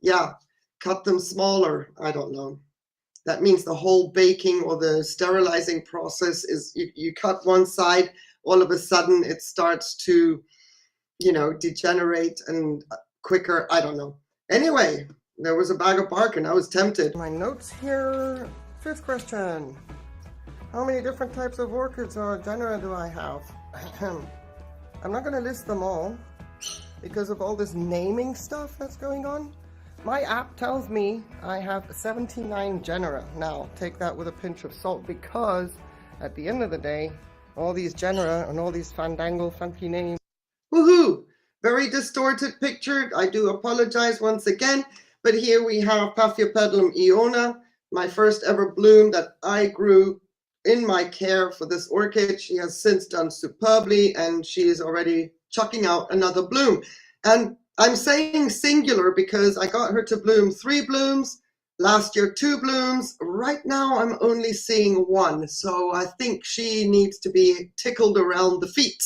Yeah, cut them smaller. I don't know. That means the whole baking or the sterilizing process is, you cut one side, all of a sudden it starts to, degenerate and quicker. I don't know. Anyway, there was a bag of bark and I was tempted. My notes here. 5th question. How many different types of orchids or genera do I have? I'm not going to list them all because of all this naming stuff that's going on. My app tells me I have 79 genera. Now, take that with a pinch of salt, because at the end of the day, all these genera and all these funky names. Woohoo! Very distorted picture. I do apologize once again. But here we have Paphiopedilum Iona, my first ever bloom that I grew in my care for this orchid. She has since done superbly, and she is already chucking out another bloom. And I'm saying singular because I got her to bloom 3 blooms, last year 2 blooms. Right now I'm only seeing 1, so I think she needs to be tickled around the feet.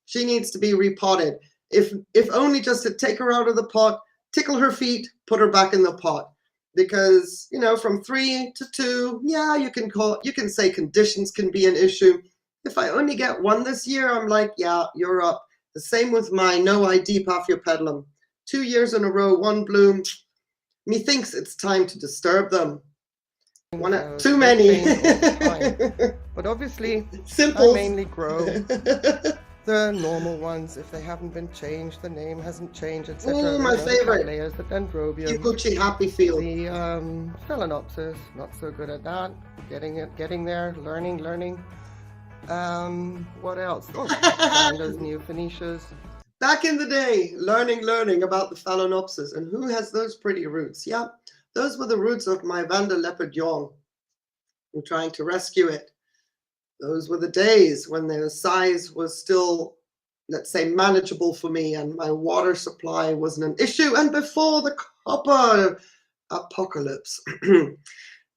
She needs to be repotted. If only just to take her out of the pot, tickle her feet, put her back in the pot. Because, you know, from 3 to 2, yeah, you can say conditions can be an issue. If I only get 1 this year, I'm like, yeah, you're up. The same with my No ID Paphiopedilum. 2 years in a row, 1 bloom. Methinks it's time to disturb them. Too many. But obviously, Simple. I mainly grow the normal ones. If they haven't been changed, the name hasn't changed, etc. Oh, my favorite. Layers, the Dendrobium. Kikuchi Happy Field. The Phalaenopsis, not so good at that. Getting there, learning. What else? Oh, Vanda's New Phoenicias. Back in the day, learning about the Phalaenopsis. And who has those pretty roots? Yeah, those were the roots of my Vanda leopard yawn. I'm trying to rescue it. Those were the days when the size was still, let's say, manageable for me, and my water supply wasn't an issue, and before the copper apocalypse.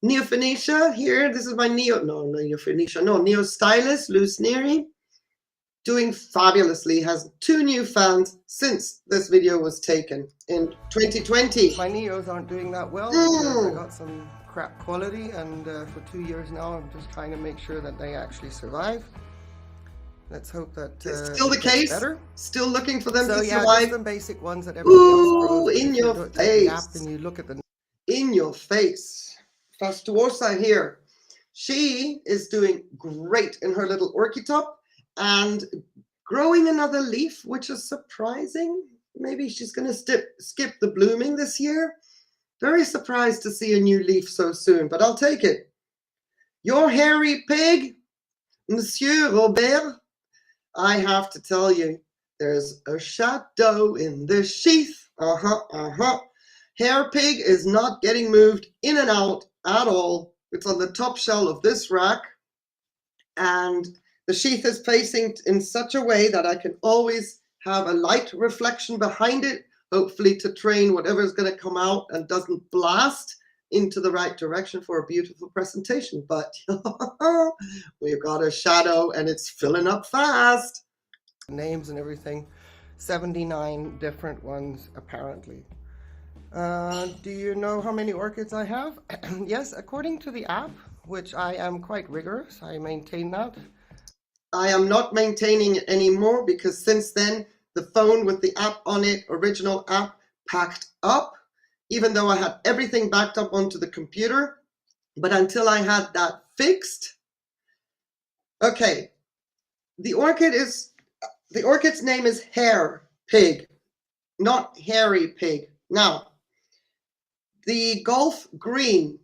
Neophoenicia here, this is my Neostylus, Loose Neri, doing fabulously, has 2 new fans since this video was taken in 2020. My Neos aren't doing that well because I got some crap quality, and for 2 years now I'm just trying to make sure that they actually survive. Let's hope that it's still the case. Better. Still looking for them to survive. Just some basic ones that everybody else grows. In your face. And you look at the in your face. Fastuosa here. She is doing great in her little orchid top and growing another leaf, which is surprising. Maybe she's going to skip the blooming this year. Very surprised to see a new leaf so soon, but I'll take it. Your hairy pig, Monsieur Robert, I have to tell you, there's a shadow in the sheath. Hair pig is not getting moved in and out at all. It's on the top shelf of this rack, and the sheath is facing in such a way that I can always have a light reflection behind it, hopefully to train whatever's going to come out and doesn't blast into the right direction for a beautiful presentation. But we've got a shadow and it's filling up fast. Names and everything, 79 different ones apparently. Do you know how many orchids I have? Yes, according to the app, which I am quite rigorous, I maintain that. I am not maintaining it anymore because since then the phone with the app on it, original app, packed up, even though I had everything backed up onto the computer. But until I had that fixed, okay, the orchid's name is Hair Pig, not Hairy Pig. Now, the Gulf Green.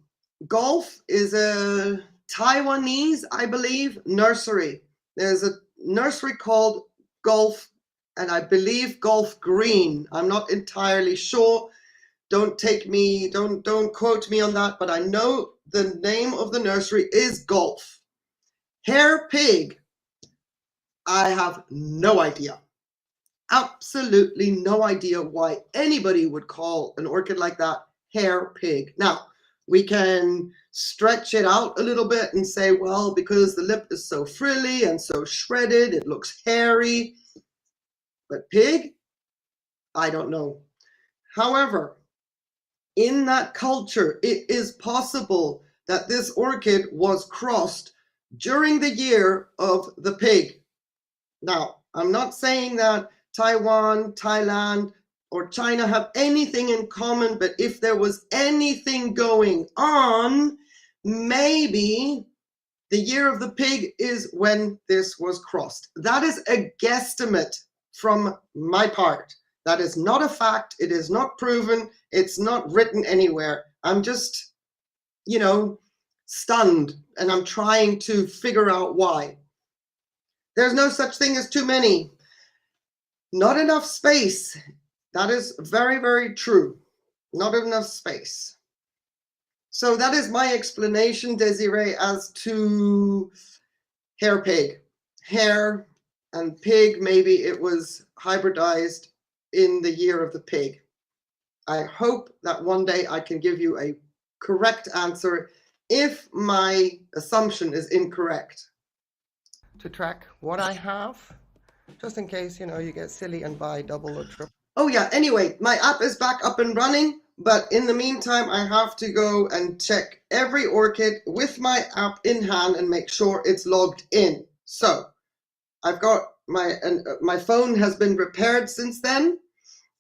Gulf is a Taiwanese, I believe, nursery. There's a nursery called Gulf, and I believe Gulf Green. I'm not entirely sure. Don't quote me on that, but I know the name of the nursery is Gulf. Hair Pig, I have no idea. Absolutely no idea why anybody would call an orchid like that Hair Pig. Now, we can stretch it out a little bit and say, well, because the lip is so frilly and so shredded, it looks hairy. But pig, I don't know. However, in that culture, it is possible that this orchid was crossed during the year of the pig. Now, I'm not saying that Taiwan, Thailand, or China have anything in common, but if there was anything going on, maybe the year of the pig is when this was crossed. That is a guesstimate from my part. That is not a fact. It is not proven. It's not written anywhere. I'm just, stunned, and I'm trying to figure out why. There's no such thing as too many. Not enough space. That is very, very true. Not enough space. So that is my explanation, Desiree, as to hair pig. Hair and pig, maybe it was hybridized in the year of the pig. I hope that one day I can give you a correct answer if my assumption is incorrect. To track what I have, just in case, you get silly and buy double or triple. Oh yeah, anyway, my app is back up and running, but in the meantime, I have to go and check every orchid with my app in hand and make sure it's logged in. So I've got my phone has been repaired since then.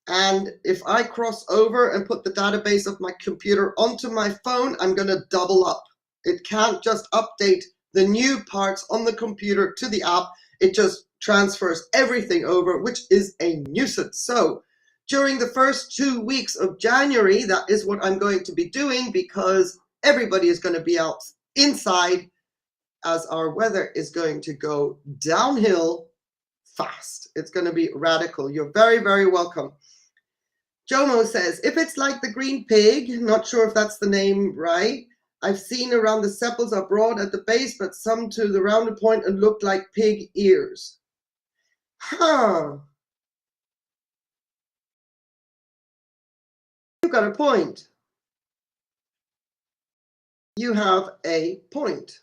And if I cross over and put the database of my computer onto my phone, I'm going to double up. It can't just update the new parts on the computer to the app. It just transfers everything over, which is a nuisance. So during the first 2 weeks of January, that is what I'm going to be doing, because everybody is going to be out inside as our weather is going to go downhill fast. It's going to be radical. You're very, very welcome. Jomo says, if it's like the green pig, not sure if that's the name right, I've seen around the sepals are broad at the base, but some to the rounded point and look like pig ears. Huh. You got a point. You have a point.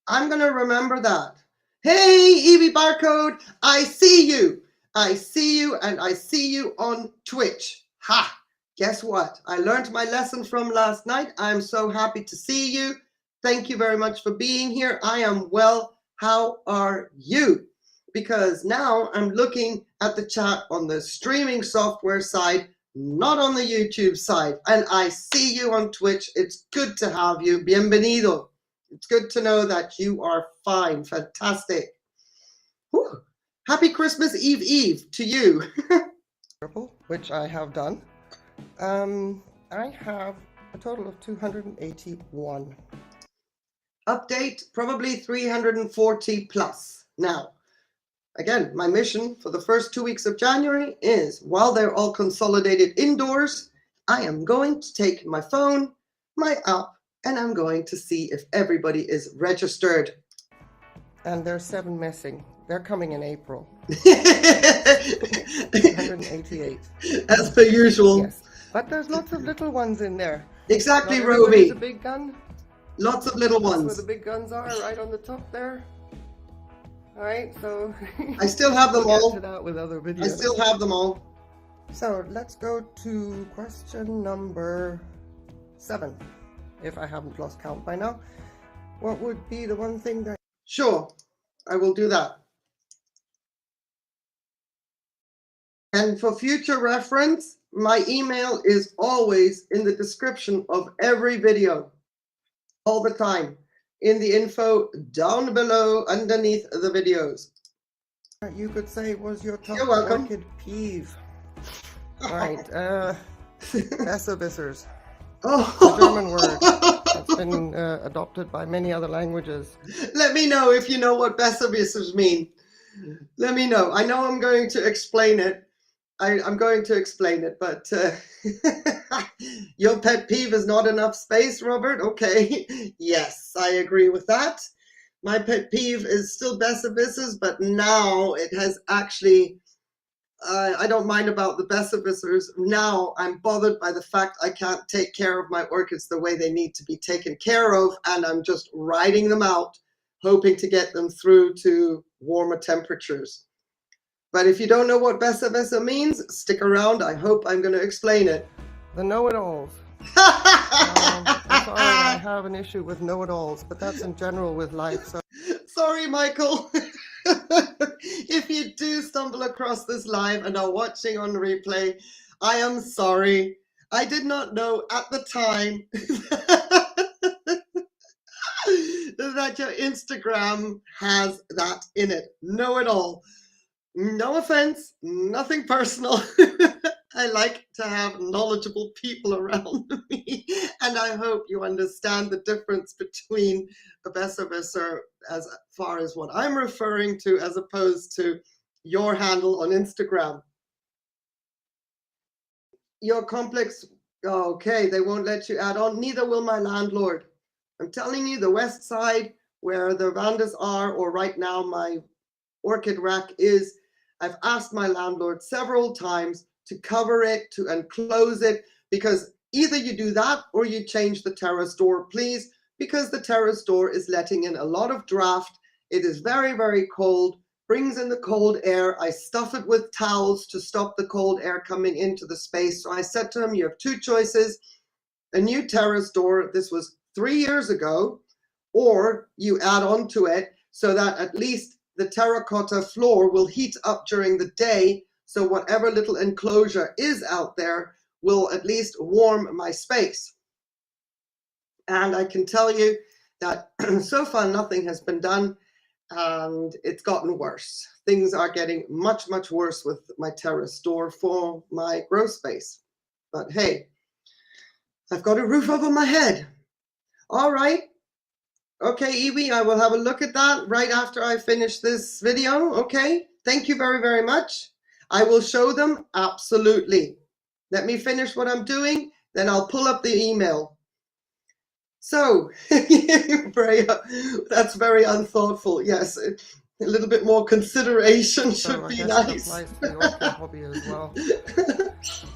I'm going to remember that. Hey, Evie Barcode, I see you. I see you, and I see you on Twitch. Ha! Guess what? I learned my lesson from last night. I'm so happy to see you. Thank you very much for being here. I am well. How are you? Because now I'm looking at the chat on the streaming software side, not on the YouTube side. And I see you on Twitch. It's good to have you. Bienvenido. It's good to know that you are fine. Fantastic. Whew. Happy Christmas Eve to you. Which I have done. I have a total of 281. Update, probably 340 plus. Now, again, my mission for the first 2 weeks of January is, while they're all consolidated indoors, I am going to take my phone, my app, and I'm going to see if everybody is registered. And there's 7 missing. They're coming in April. 188. As per usual. Yes, but there's lots of little ones in there. Exactly, Not everybody's Roby. a big gun. Lots of little That's ones. where the big guns are, right on the top there. All right, so I still have them we'll all. get to that with other videos. I still have them all. So let's go to question number 7. If I haven't lost count by now, what would be the one thing that... Sure, I will do that. And for future reference, my email is always in the description of every video, all the time, in the info down below underneath the videos. You could say was your top You're welcome. orchid peeve. All right, besserwissers. Oh. A German word. It's been adopted by many other languages. Let me know if you know what besserwissers mean. Let me know. I know I'm going to explain it. I'm going to explain it, but your pet peeve is not enough space, Robert? Okay. Yes, I agree with that. My pet peeve is still besserwissers, but now it has actually... I don't mind about the besserwissers. Now I'm bothered by the fact I can't take care of my orchids the way they need to be taken care of, and I'm just riding them out, hoping to get them through to warmer temperatures. But if you don't know what besserwisser means, stick around. I hope I'm going to explain it. The know-it-alls. I'm sorry, I have an issue with know-it-alls, but that's in general with life. So. Sorry, Michael. If you do stumble across this live and are watching on replay, I am sorry. I did not know at the time that your Instagram has that in it. Know it all. No offense, nothing personal. I like to have knowledgeable people around me, and I hope you understand the difference between a besserwisser as far as what I'm referring to, as opposed to your handle on Instagram. Your complex Okay, they won't let you add on. Neither will my landlord. I'm telling you, the west side where the vandas are, or right now my orchid rack is, I've asked my landlord several times to cover it, to enclose it, because either you do that or you change the terrace door, please, because the terrace door is letting in a lot of draft. It is very, very cold, brings in the cold air. I stuff it with towels to stop the cold air coming into the space. So I said to him, you have two choices, a new terrace door, this was 3 years ago, or you add on to it so that at least the terracotta floor will heat up during the day, so whatever little enclosure is out there will at least warm my space. And I can tell you that so far nothing has been done, and it's gotten worse. Things are getting much, much worse with my terrace door for my grow space. But hey, I've got a roof over my head. All right. Okay, Evie, I will have a look at that right after I finish this video. Okay, thank you very, very much. I will show them, absolutely. Let me finish what I'm doing, then I'll pull up the email. So, that's very unthoughtful. Yes, a little bit more consideration should be nice. It applies to the orchid hobby as well.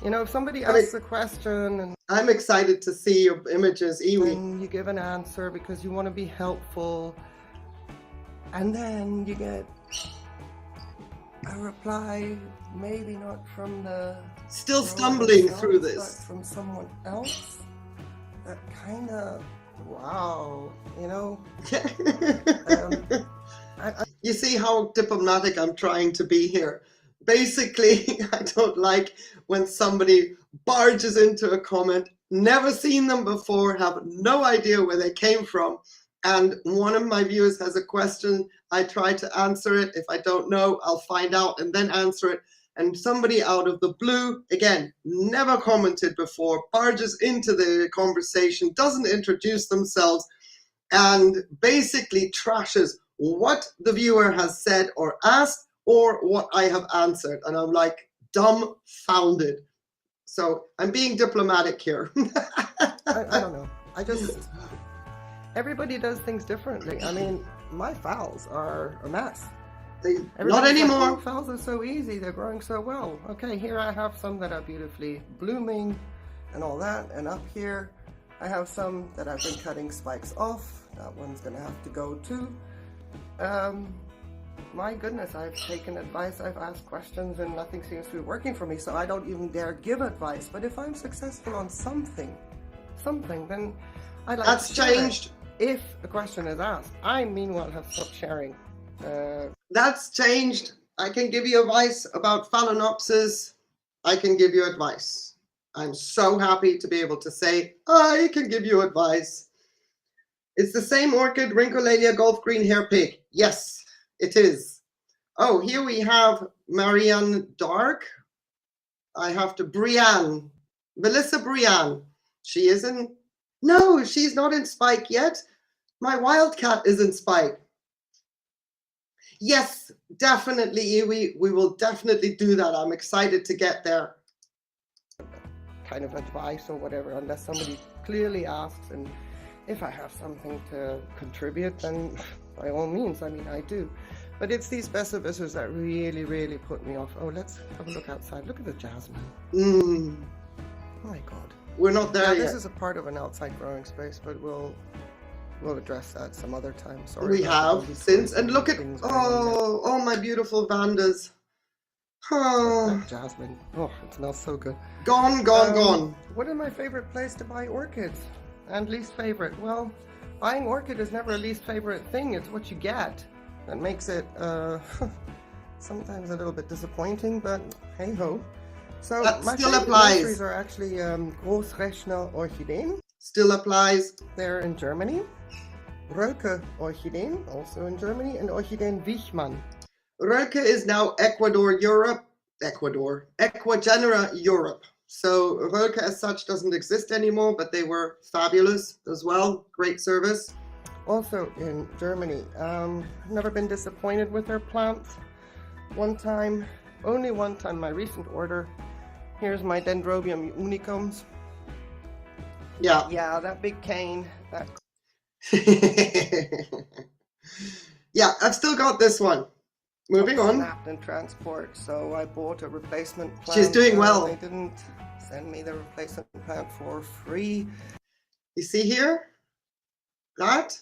You know, if somebody asks a question and I'm excited to see your images, Iwi. And you give an answer because you want to be helpful, and then you get a reply, maybe not from the still stumbling through this, but from someone else. That kind of, wow, you know. You see how diplomatic I'm trying to be here. Basically, I don't like when somebody barges into a comment, never seen them before, have no idea where they came from, and one of my viewers has a question, I try to answer it. If I don't know, I'll find out and then answer it. And somebody out of the blue, again, never commented before, barges into the conversation, doesn't introduce themselves, and basically trashes what the viewer has said or asked or what I have answered. And I'm like, dumbfounded. So I'm being diplomatic here. I don't know. Everybody does things differently. I mean, my phals are a mess. Not anymore. Like, oh, phals are so easy. They're growing so well. Okay, here I have some that are beautifully blooming and all that. And up here, I have some that I've been cutting spikes off. That one's going to have to go too. My goodness, I've taken advice, I've asked questions, and nothing seems to be working for me, so I don't even dare give advice. But if I'm successful on something, then I like That's to share changed. it. If a question is asked, I meanwhile have stopped sharing. That's changed. I can give you advice about Phalaenopsis. I can give you advice. I'm so happy to be able to say, I can give you advice. It's the same orchid, Rhyncholalia Gulf Green Hair Pig. Yes, it is. Oh, here we have Marianne Dark. I have to, Brianne, Melissa Brianne. She is in, no, she's not in spike yet. My wildcat is in spike. Yes, definitely, we will definitely do that. I'm excited to get there. Kind of advice or whatever, unless somebody clearly asks, and if I have something to contribute, then by all means, I mean, I do. But it's these besserwissers that really, really put me off. Oh, let's have a look outside. Look at the jasmine. Oh my God. We're not there yet. This is a part of an outside growing space, but we'll address that some other time. Sorry. We have since, and look at, oh my beautiful vandas. Oh, jasmine. Oh, it smells so good. Gone, gone, gone. What is my favorite place to buy orchids? And least favorite? Well, buying orchid is never a least favorite thing. It's what you get that makes it sometimes a little bit disappointing, but hey ho. So that my still favorite applies. nurseries are actually Großrechner Orchideen. Still applies. They're in Germany. Röke Orchideen, also in Germany, and Orchideen Wichmann. Röke is now Ecuador, Europe. Ecuagenera Europe. So Röke as such doesn't exist anymore, but they were fabulous as well. Great service. Also in Germany. I've never been disappointed with their plants. Only one time, my recent order. Here's my Dendrobium unicums. Yeah. Yeah, that big cane, that Yeah, I've still got this one. Moving on. snapped in transport, so I bought a replacement plant. She's doing well. They didn't send me the replacement plant for free. You see here? That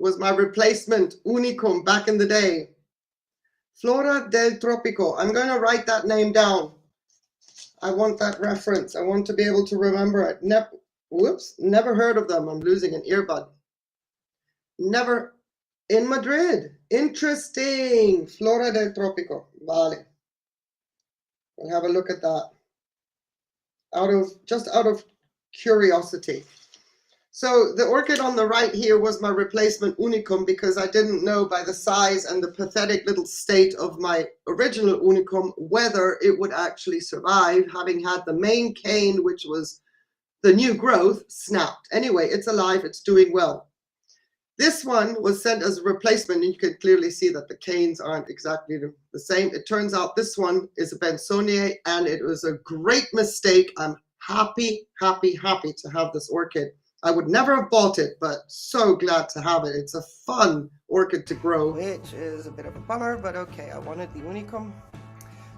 was my replacement unicum back in the day. Flora del Tropico. I'm going to write that name down. I want that reference. I want to be able to remember it. Whoops, never heard of them. I'm losing an earbud. Never. In Madrid. Interesting. Flora del Tropico. Vale. We'll have a look at that. Just out of curiosity. So the orchid on the right here was my replacement unicum because I didn't know by the size and the pathetic little state of my original unicum whether it would actually survive, having had the main cane, which was the new growth, snapped. Anyway, it's alive, it's doing well. This one was sent as a replacement, and you can clearly see that the canes aren't exactly the same. It turns out this one is a Bensonier, and it was a great mistake. I'm happy, happy, happy to have this orchid. I would never have bought it, but so glad to have it. It's a fun orchid to grow. Which is a bit of a bummer, but okay, I wanted the unicum.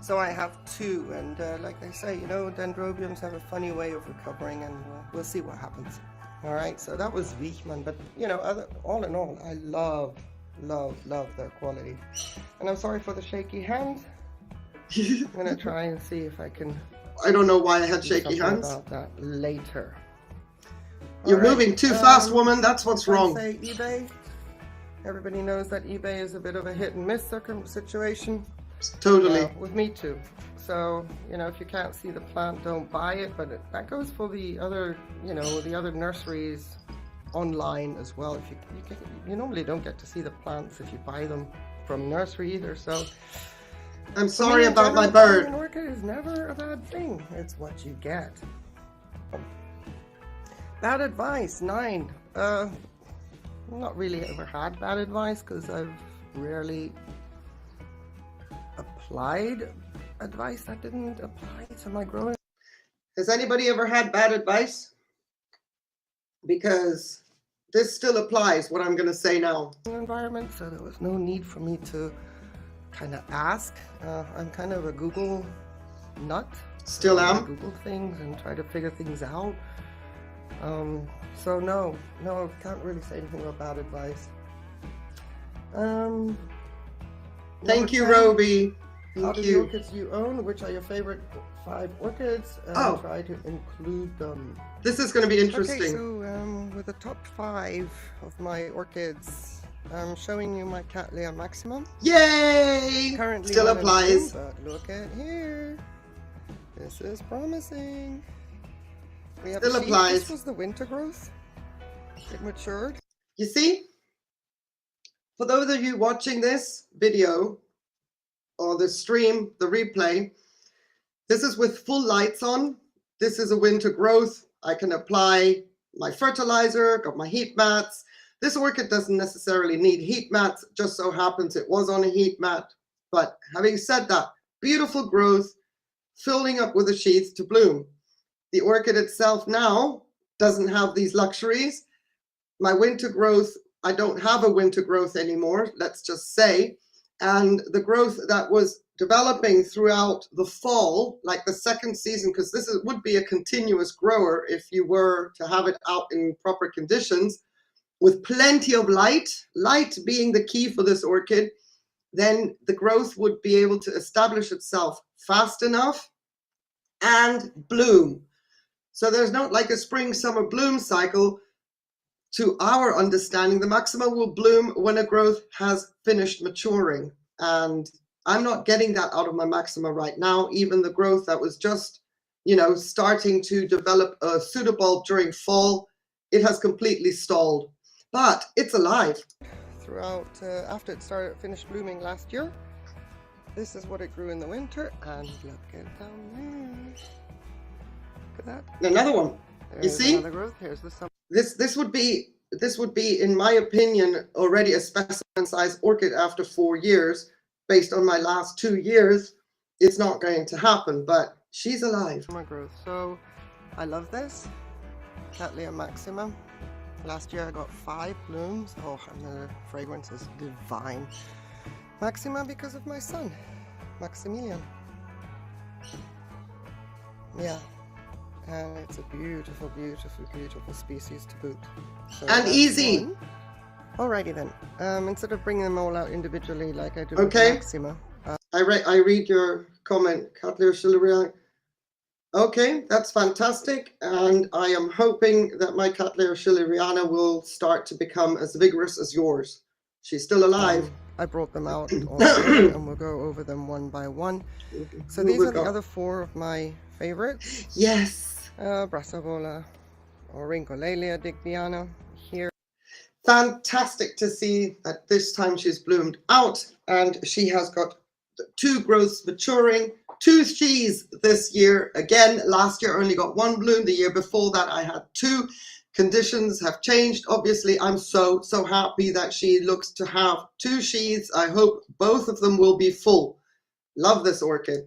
So I have two, and like they say, you know, dendrobiums have a funny way of recovering, and we'll see what happens. All right, so that was Wichmann, but you know, all in all, I love their quality. And I'm sorry for the shaky hands. I'm gonna try and see if I can. I don't know why I had shaky hands. About that later. You're moving too fast, woman. That's what's wrong. Say eBay. Everybody knows that eBay is a bit of a hit and miss situation. Totally. With me too. So, you know, if you can't see the plant, don't buy it. But that goes for the other, you know, the other nurseries online as well. If you normally don't get to see the plants if you buy them from nursery either. So, I'm sorry about my bird. An orchid is never a bad thing. It's what you get. Bad advice, 9. Not really ever had bad advice because I've rarely applied advice that didn't apply to my growing. Has anybody ever had bad advice? Because this still applies, what I'm going to say now. Environment, so there was no need for me to kind of ask. I'm kind of a Google nut. Still am. I Google things and try to figure things out. So no, can't really say anything about bad advice. Thank you, Roby. Out Thank of you. the orchids you own, which are your favorite 5 orchids? Try to include them. This is going to be interesting. Okay, so with the top 5 of my orchids, I'm showing you my Cattleya maximum. Yay! Currently still applies. But look at here. This is promising. We have Still applies. This was the winter growth. It matured. You see? For those of you watching this video or the stream, the replay, this is with full lights on. This is a winter growth. I can apply my fertilizer, got my heat mats. This orchid doesn't necessarily need heat mats. It just so happens it was on a heat mat. But having said that, beautiful growth, filling up with a sheath to bloom. The orchid itself now doesn't have these luxuries. My winter growth, I don't have a winter growth anymore, let's just say. And the growth that was developing throughout the fall, like the second season, because would be a continuous grower if you were to have it out in proper conditions, with plenty of light being the key for this orchid, then the growth would be able to establish itself fast enough and bloom. So there's not like a spring, summer bloom cycle. To our understanding, the maxima will bloom when a growth has finished maturing. And I'm not getting that out of my maxima right now. Even the growth that was just, you know, starting to develop a pseudobulb during fall, it has completely stalled. But it's alive. Throughout, after it finished blooming last year, this is what it grew in the winter. And look at down there. Look at that. Another one. You see? Another growth. Here's the summer. This would be, in my opinion, already a specimen size orchid after 4 years. Based on my last 2 years, it's not going to happen, but she's alive. Summer growth. So I love this. Cattleya maxima. Last year I got 5 blooms. Oh, and the fragrance is divine. Maxima because of my son, Maximilian. Yeah, and it's a beautiful, beautiful, beautiful species to boot. So And easy. one. Alrighty then. Instead of bringing them all out individually like I do Okay. with Maxima. I read your comment, Cattleya Schilleriana. Okay, that's fantastic, and I am hoping that my Cattleya Schilleriana will start to become as vigorous as yours. She's still alive. I brought them out already, and we'll go over them one by one. So these are the other 4 of my favorites. Yes. Brassavola, Orincolalia digbiana here. Fantastic to see that this time she's bloomed out, and she has got 2 growths maturing, 2 she's this year. Again, last year I only got 1 bloom. The year before that I had 2. Conditions have changed. Obviously, I'm so happy that she looks to have 2 sheaths. I hope both of them will be full. Love this orchid.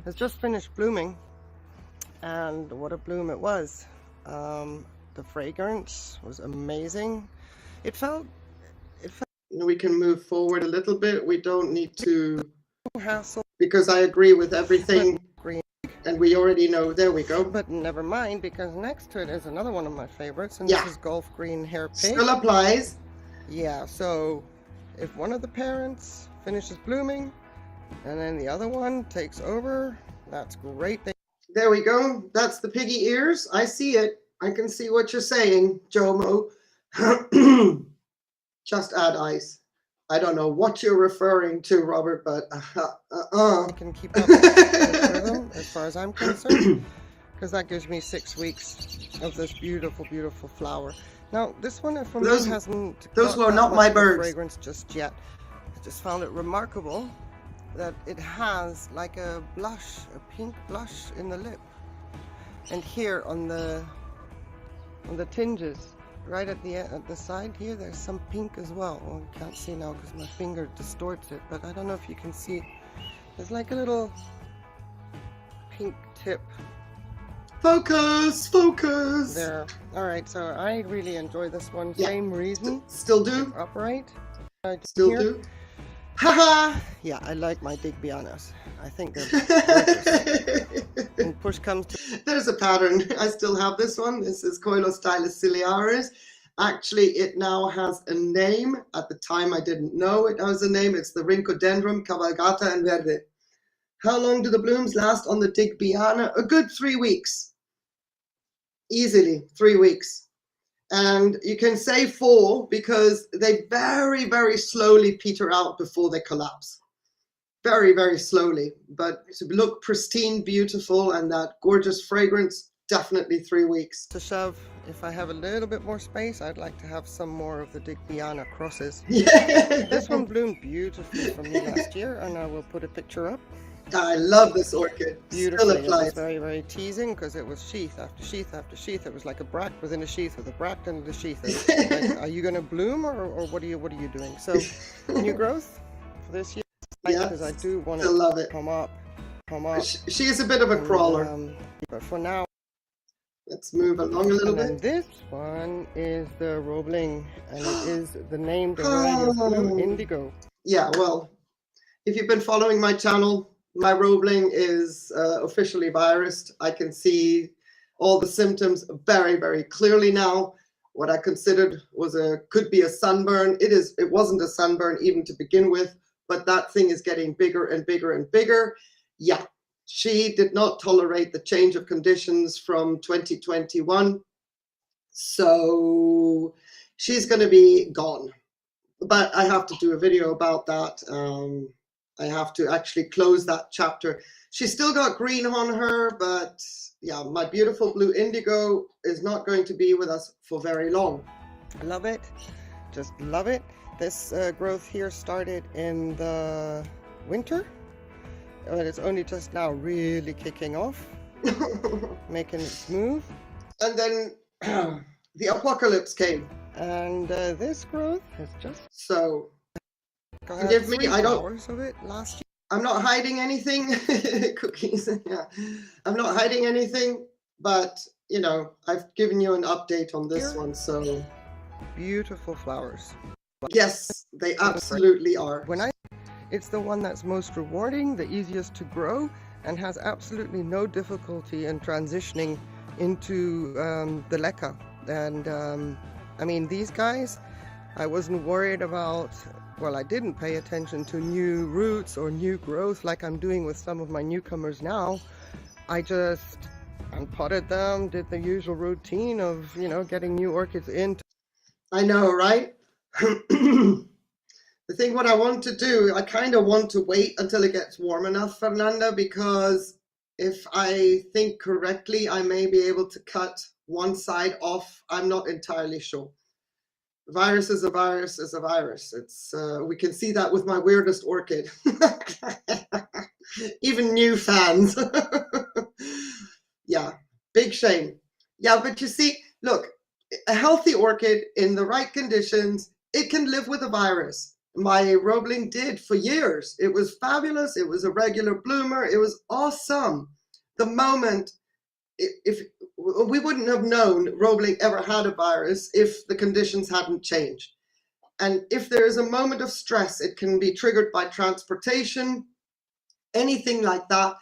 Has just finished blooming, and what a bloom it was. The fragrance was amazing. It felt We can move forward a little bit. We don't need to hassle, because I agree with everything. green, And we already know, there we go. but never mind, because next to it is another one of my favorites, and Yeah. this is Gulf Green Hair Pig. Still applies. Yeah, so if one of the parents finishes blooming and then the other one takes over, that's great. There we go. That's the piggy ears. I see it. I can see what you're saying, Jomo. Just add ice. I don't know what you're referring to, Robert, but I can keep up with the rhythm as far as I'm concerned, because that gives me 6 weeks of this beautiful, beautiful flower. Now, this one for me hasn't those got were that not much my of a birds. fragrance just yet. I just found it remarkable that it has like a blush, a pink blush in the lip, and here on the tinges, right at the side here, there's some pink as well. Well, you can't see now because my finger distorts it, but I don't know if you can see. There's like a little pink tip. Focus, focus. There. All right, so I really enjoy this one. Yeah. Same reason. Still do. Upright. Still here. do. Haha. Yeah, I like my digbianas. I think they're gorgeous. When push comes to There's a pattern. I still have this one. This is Coilostylus ciliaris. Actually, it now has a name. At the time, I didn't know it has a name. It's the Rhincodendron cavalgata and verde. How long do the blooms last on the digbiana? A good 3 weeks. Easily 3 weeks. And you can say 4 because they very, very slowly peter out before they collapse. Very, very slowly. But to look pristine, beautiful, and that gorgeous fragrance, definitely 3 weeks. to shove. If I have a little bit more space, I'd like to have some more of the digbiana crosses. Yeah. This one bloomed beautifully for me last year, and I will put a picture up. I love this orchid. Beautifully. Still It was applies. very, very teasing because it was sheath after sheath after sheath. It was like a bract within a sheath with a bract under the sheath. Like, are you going to bloom, or what are you doing? So new growth for this year, because I do want still love to it. come up. She is a bit of a crawler. But for now, Let's move along a little and then bit. this one is the Roebling, and it is the named variety of blue indigo. Yeah, well, if you've been following my channel, my Roebling is officially virused. I can see all the symptoms very, very clearly now. What I considered could be a sunburn. It wasn't a sunburn even to begin with, but that thing is getting bigger and bigger and bigger. Yeah, she did not tolerate the change of conditions from 2021. So she's going to be gone. But I have to do a video about that. I have to actually close that chapter. She's still got green on her, but yeah, my beautiful blue indigo is not going to be with us for very long. Love it. Just love it. This growth here started in the winter, but it's only just now really kicking off, making its move. And then the apocalypse came. And this growth has just So got forgive me, 3 I don't. flowers of it last year. I'm not hiding anything. Cookies. Yeah, I'm not hiding anything. But you know, I've given you an update on this Here. one, so Beautiful flowers. yes, they absolutely are. It's the one that's most rewarding, the easiest to grow, and has absolutely no difficulty in transitioning into the leca. And I mean, these guys, I wasn't worried about, well, I didn't pay attention to new roots or new growth like I'm doing with some of my newcomers now. I just unpotted them, did the usual routine of, you know, getting new orchids in. I know, right? The thing what I want to do, I kind of want to wait until it gets warm enough, Fernanda, because if I think correctly, I may be able to cut one side off. I'm not entirely sure. Virus is a virus is a virus. It's we can see that with my weirdest orchid. Even new fans. Yeah, big shame. Yeah, but you see, look, a healthy orchid in the right conditions, it can live with a virus. My Roebling did for years. It was fabulous. It was a regular bloomer. It was awesome. The moment, if we wouldn't have known Roebling ever had a virus if the conditions hadn't changed. And if there is a moment of stress, it can be triggered by transportation, anything like that.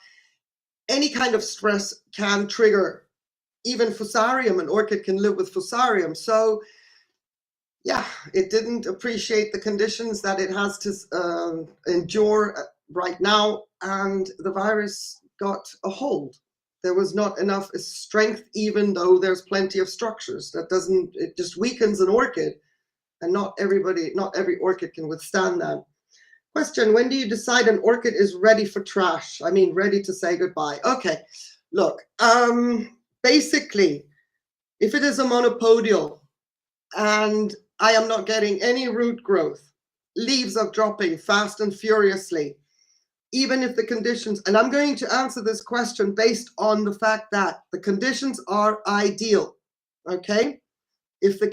Any kind of stress can trigger even fusarium. An orchid can live with fusarium. So yeah, it didn't appreciate the conditions that it has to endure right now, and the virus got a hold. There was not enough strength, even though there's plenty of structures. That doesn't, it just weakens an orchid, and not every orchid can withstand that. Question, when do you decide an orchid is ready for trash? I mean, ready to say goodbye. Okay, look, basically, if it is a monopodial and I am not getting any root growth, leaves are dropping fast and furiously, even if the conditions, and I'm going to answer this question based on the fact that the conditions are ideal, okay? If the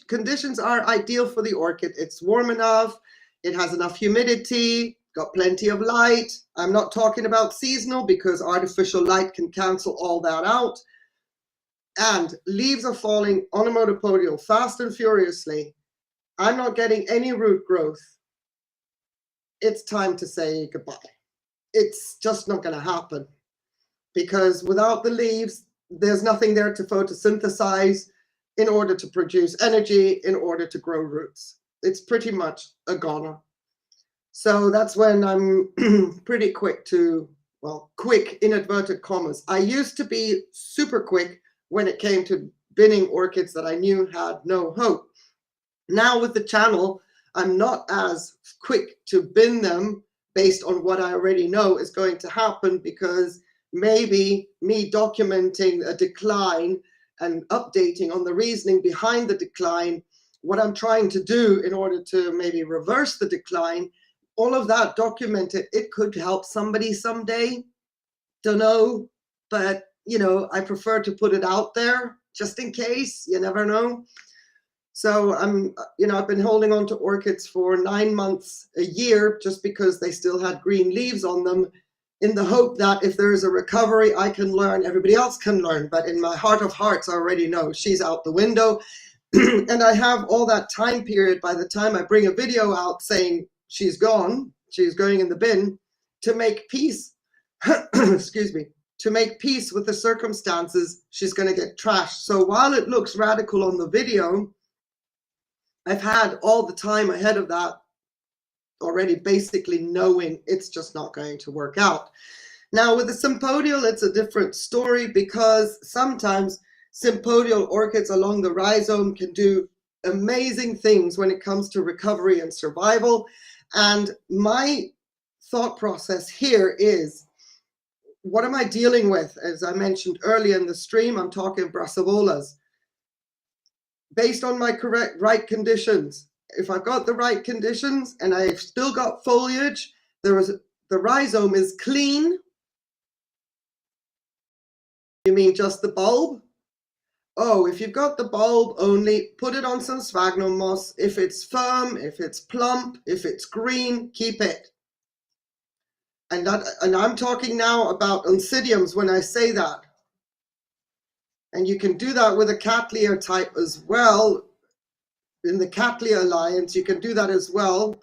conditions are ideal for the orchid, it's warm enough, it has enough humidity, got plenty of light. I'm not talking about seasonal because artificial light can cancel all that out. And leaves are falling on a monopodial fast and furiously. I'm not getting any root growth. It's time to say goodbye. It's just not going to happen, because without the leaves, there's nothing there to photosynthesize in order to produce energy, in order to grow roots. It's pretty much a goner. So that's when I'm pretty quick to, well, quick in inverted commas. I used to be super quick when it came to binning orchids that I knew had no hope. Now with the channel, I'm not as quick to bin them based on what I already know is going to happen, because maybe me documenting a decline and updating on the reasoning behind the decline, what I'm trying to do in order to maybe reverse the decline, all of that documented, it could help somebody someday. Don't know, but you know, I prefer to put it out there just in case, you never know. So I've been holding on to orchids for 9 months, a year, just because they still had green leaves on them, in the hope that if there is a recovery, I can learn, everybody else can learn. But in my heart of hearts, I already know she's out the window. And I have all that time period by the time I bring a video out saying she's gone, she's going in the bin, to make peace, excuse me, to make peace with the circumstances. She's going to get trashed. So while it looks radical on the video, I've had all the time ahead of that already basically knowing it's just not going to work out. Now with the sympodial, it's a different story, because sometimes sympodial orchids along the rhizome can do amazing things when it comes to recovery and survival. And my thought process here is, what am I dealing with? As I mentioned earlier in the stream, I'm talking brassavolas. Based on my right conditions, if I've got the right conditions and I've still got foliage, the rhizome is clean. You mean just the bulb? Oh, if you've got the bulb only, put it on some sphagnum moss. If it's firm, if it's plump, if it's green, keep it. And I'm talking now about oncidiums when I say that. And you can do that with a Cattleya type as well. In the Cattleya Alliance, you can do that as well,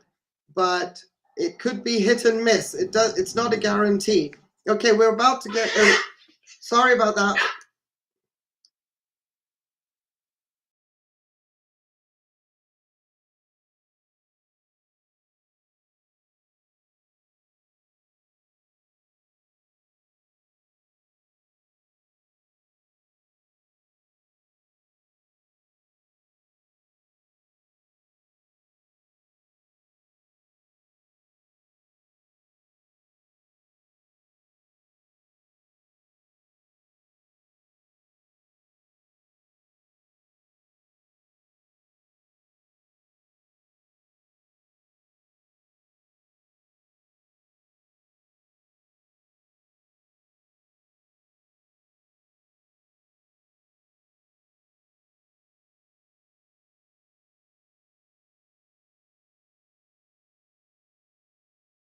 but it could be hit and miss. It's not a guarantee. Okay, we're about to get, sorry about that.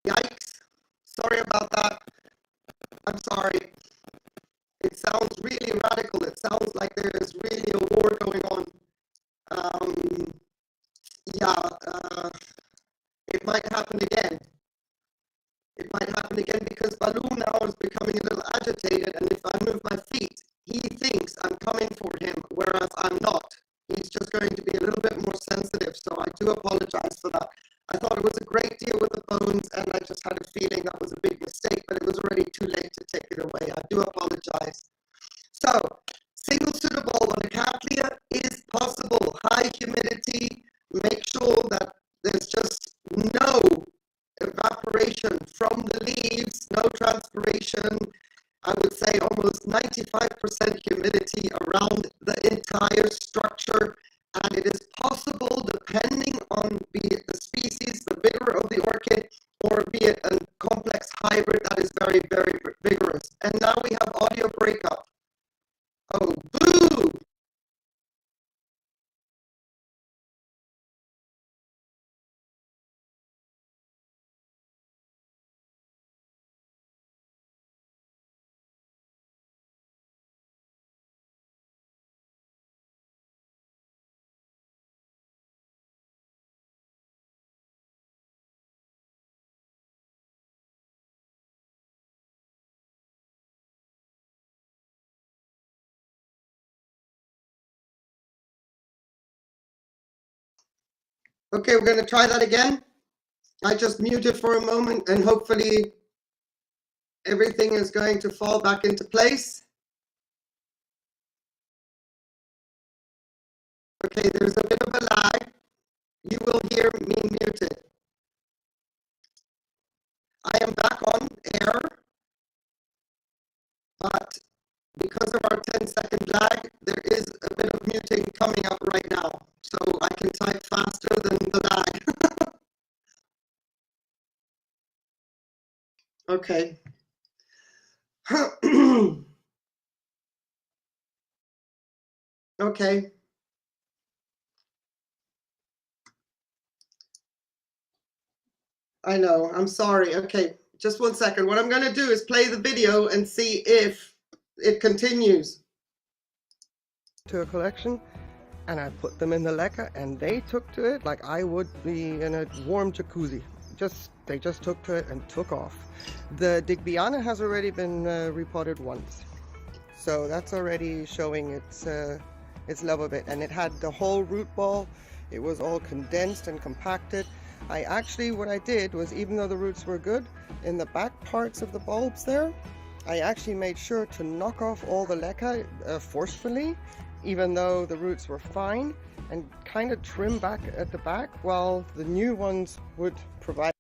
Yikes. Sorry about that. I'm sorry. It sounds really radical. It sounds like there is really a war going on. It might happen again. It might happen again because Baloo now is becoming a little agitated, and if I move my feet, he thinks I'm coming for him, whereas I'm not. He's just going to be a little bit more sensitive, so I do apologize for that. I thought it was a great deal with the bones, and I just had a feeling that was a big mistake, but it was already too late to take it away. I do apologize. So, single pseudobulb on a Cattleya is possible. High humidity, make sure that there's just no evaporation from the leaves, no transpiration. I would say almost 95% humidity around the entire structure, and it is possible, depending on be it the species, the vigor of the orchid, or be it a complex hybrid that is very, very vigorous. And now we have audio breakup. Oh, boo! Okay, we're going to try that again. I just muted for a moment, and hopefully everything is going to fall back into place. Okay, there's a bit of a lag. You will hear me muted. I am back on air, but because of our 10-second lag, there is a bit of muting coming up right now. So I can type faster than the lag. Okay. Okay. I know, I'm sorry. Okay, just 1 second. What I'm going to do is play the video and see if it continues. To a collection, and I put them in the leca, and they took to it like I would be in a warm jacuzzi. They just took to it and took off. The Digbyana has already been repotted once, so that's already showing its love of it, and it had the whole root ball. It was all condensed and compacted. What I did was, even though the roots were good, in the back parts of the bulbs there, I actually made sure to knock off all the leca forcefully, even though the roots were fine, and kind of trim back at the back, while the new ones would provide.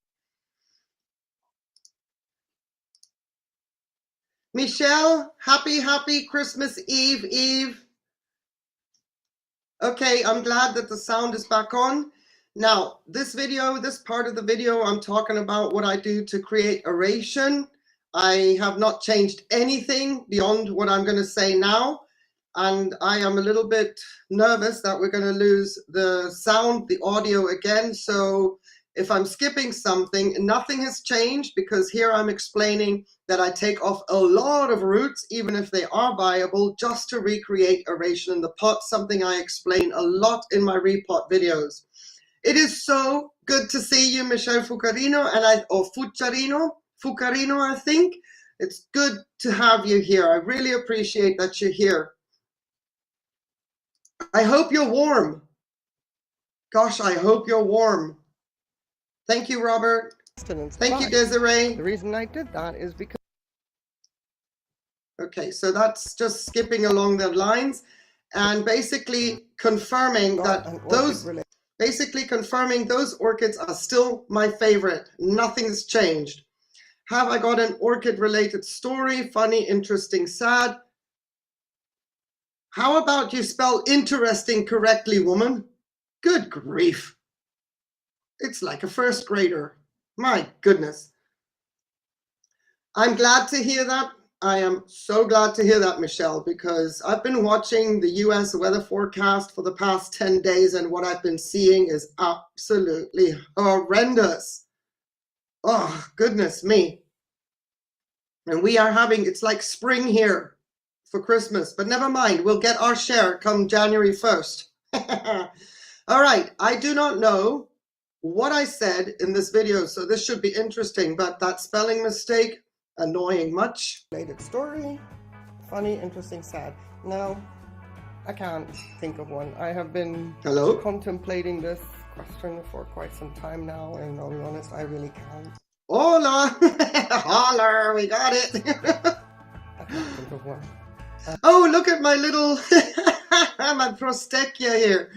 Michelle, happy Christmas Eve. Okay, I'm glad that the sound is back on. Now, this part of the video, I'm talking about what I do to create aeration. I have not changed anything beyond what I'm going to say now. And I am a little bit nervous that we're going to lose the sound, the audio again. So If I'm skipping something, nothing has changed, because here I'm explaining that I take off a lot of roots, even if they are viable, just to recreate aeration in the pot, something I explain a lot in my repot videos. It is so good to see you, Michelle Fucarino, or Fucarino, I think. It's good to have you here. I really appreciate that you're here. I hope you're warm. Gosh, I hope you're warm. Thank you, Robert. Thank you, Desiree. The reason I did that is because... Okay, so that's just skipping along the lines and basically confirming that those orchids are still my favorite. Nothing's changed. Have I got an orchid related story? Funny, interesting, sad. How about you spell interesting correctly, woman? Good grief. It's like a first grader. My goodness. I'm glad to hear that. I am so glad to hear that, Michelle, because I've been watching the US weather forecast for the past 10 days, and what I've been seeing is absolutely horrendous. Oh, goodness me. And we are having, it's like spring here for Christmas, but never mind. We'll get our share come January 1st. All right. I do not know what I said in this video, so this should be interesting, but that spelling mistake, annoying much. Related story, funny, interesting, sad. No, I can't think of one. I have been contemplating this question for quite some time now, and I'll be honest, I really can't. Hola! Holler, we got it. I can't think of one. Oh, look at my little, my Prostechia here.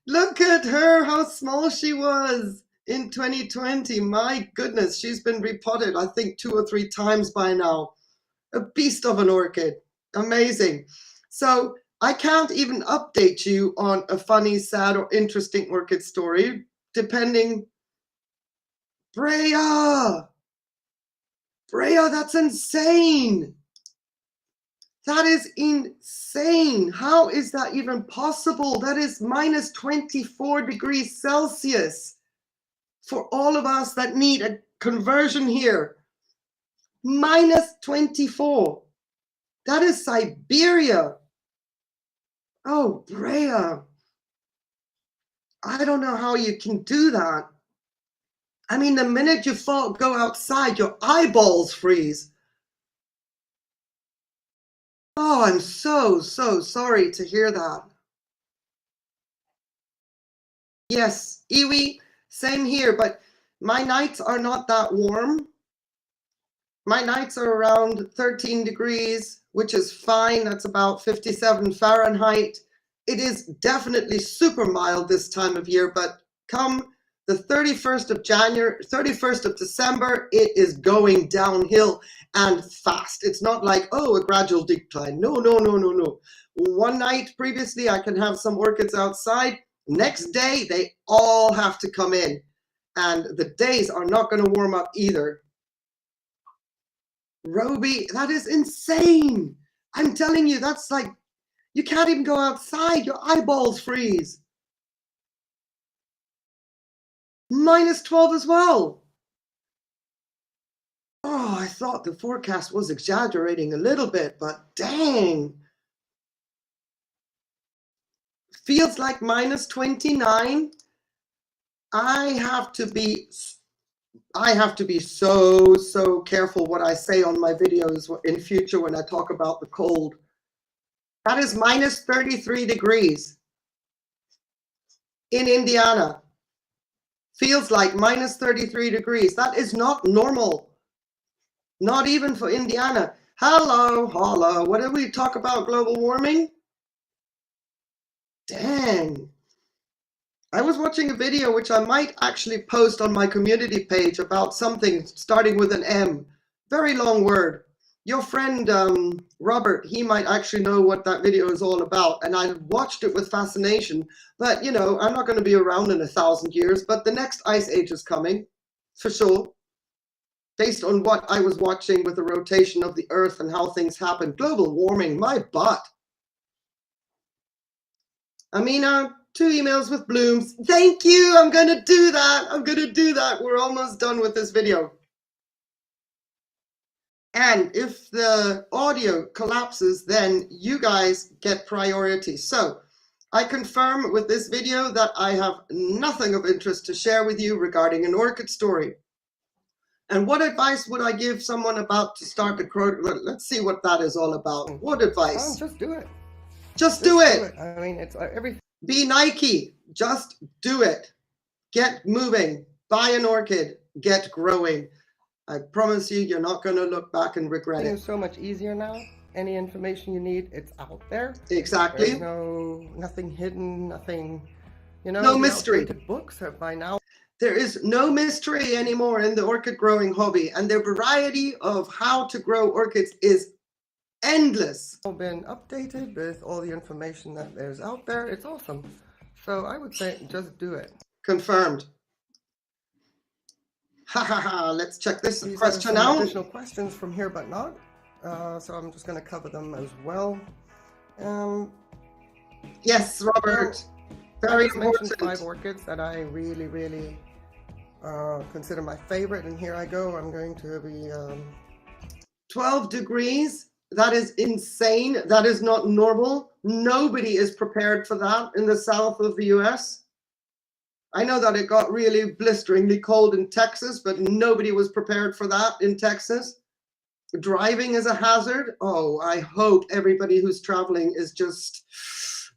Look at her, how small she was in 2020. My goodness, she's been repotted, I think 2 or 3 times by now. A beast of an orchid. Amazing. So I can't even update you on a funny, sad, or interesting orchid story, depending. Brea, that's insane. That is insane. How is that even possible? That is minus 24 degrees Celsius for all of us that need a conversion here. Minus 24. That is Siberia. Oh, Brea. I don't know how you can do that. I mean, the minute you go outside, your eyeballs freeze. Oh, I'm so sorry to hear that. Yes, Iwi, same here, but my nights are not that warm. My nights are around 13 degrees, which is fine. That's about 57 Fahrenheit. It is definitely super mild this time of year, but come the 31st of January, 31st of December, it is going downhill and fast. It's not like, oh, a gradual decline. No. One night previously, I can have some orchids outside. Next day, they all have to come in. And the days are not going to warm up either. Roby, that is insane. I'm telling you, that's like, you can't even go outside. Your eyeballs freeze. Minus 12 as well. Oh, I thought the forecast was exaggerating a little bit, but dang. Feels like minus 29. I have to be so careful what I say on my videos in future when I talk about the cold. That is minus 33 degrees in Indiana. Feels like minus 33 degrees. That is not normal. Not even for Indiana. Hello. What did we talk about? Global warming? Dang. I was watching a video which I might actually post on my community page about something starting with an M. Very long word. Your friend Robert, he might actually know what that video is all about, and I watched it with fascination. But you know, I'm not going to be around in 1,000 years, but the next ice age is coming, for sure. Based on what I was watching with the rotation of the Earth and how things happen. Global warming, my butt. Amina, 2 emails with blooms. Thank you. I'm going to do that. I'm going to do that. We're almost done with this video. And if the audio collapses, then you guys get priority. So I confirm with this video that I have nothing of interest to share with you regarding an orchid story. And what advice would I give someone about to start a grow? Let's see what that is all about. What advice? Just do it. Just do it. I mean, it's everything. Be Nike. Just do it. Get moving. Buy an orchid. Get growing. I promise you, you're not going to look back and regret it. It's so much easier now. Any information you need, it's out there. Exactly. There's nothing hidden, nothing, no mystery. Books have by now. There is no mystery anymore in the orchid growing hobby, and the variety of how to grow orchids is endless. All been updated with all the information that there's out there. It's awesome. So I would say just do it. Confirmed. Ha ha ha. Let's check this These question are some out. Additional questions from here, but not. So I'm just going to cover them as well. Yes, Robert. Very Very important. I important. 5 orchids that I really consider my favorite, and here I go. I'm going to be 12 degrees. That is insane. That is not normal. Nobody is prepared for that in the south of the US. I know that it got really blisteringly cold in Texas, but nobody was prepared for that in Texas. Driving is a hazard. Oh, I hope everybody who's traveling is just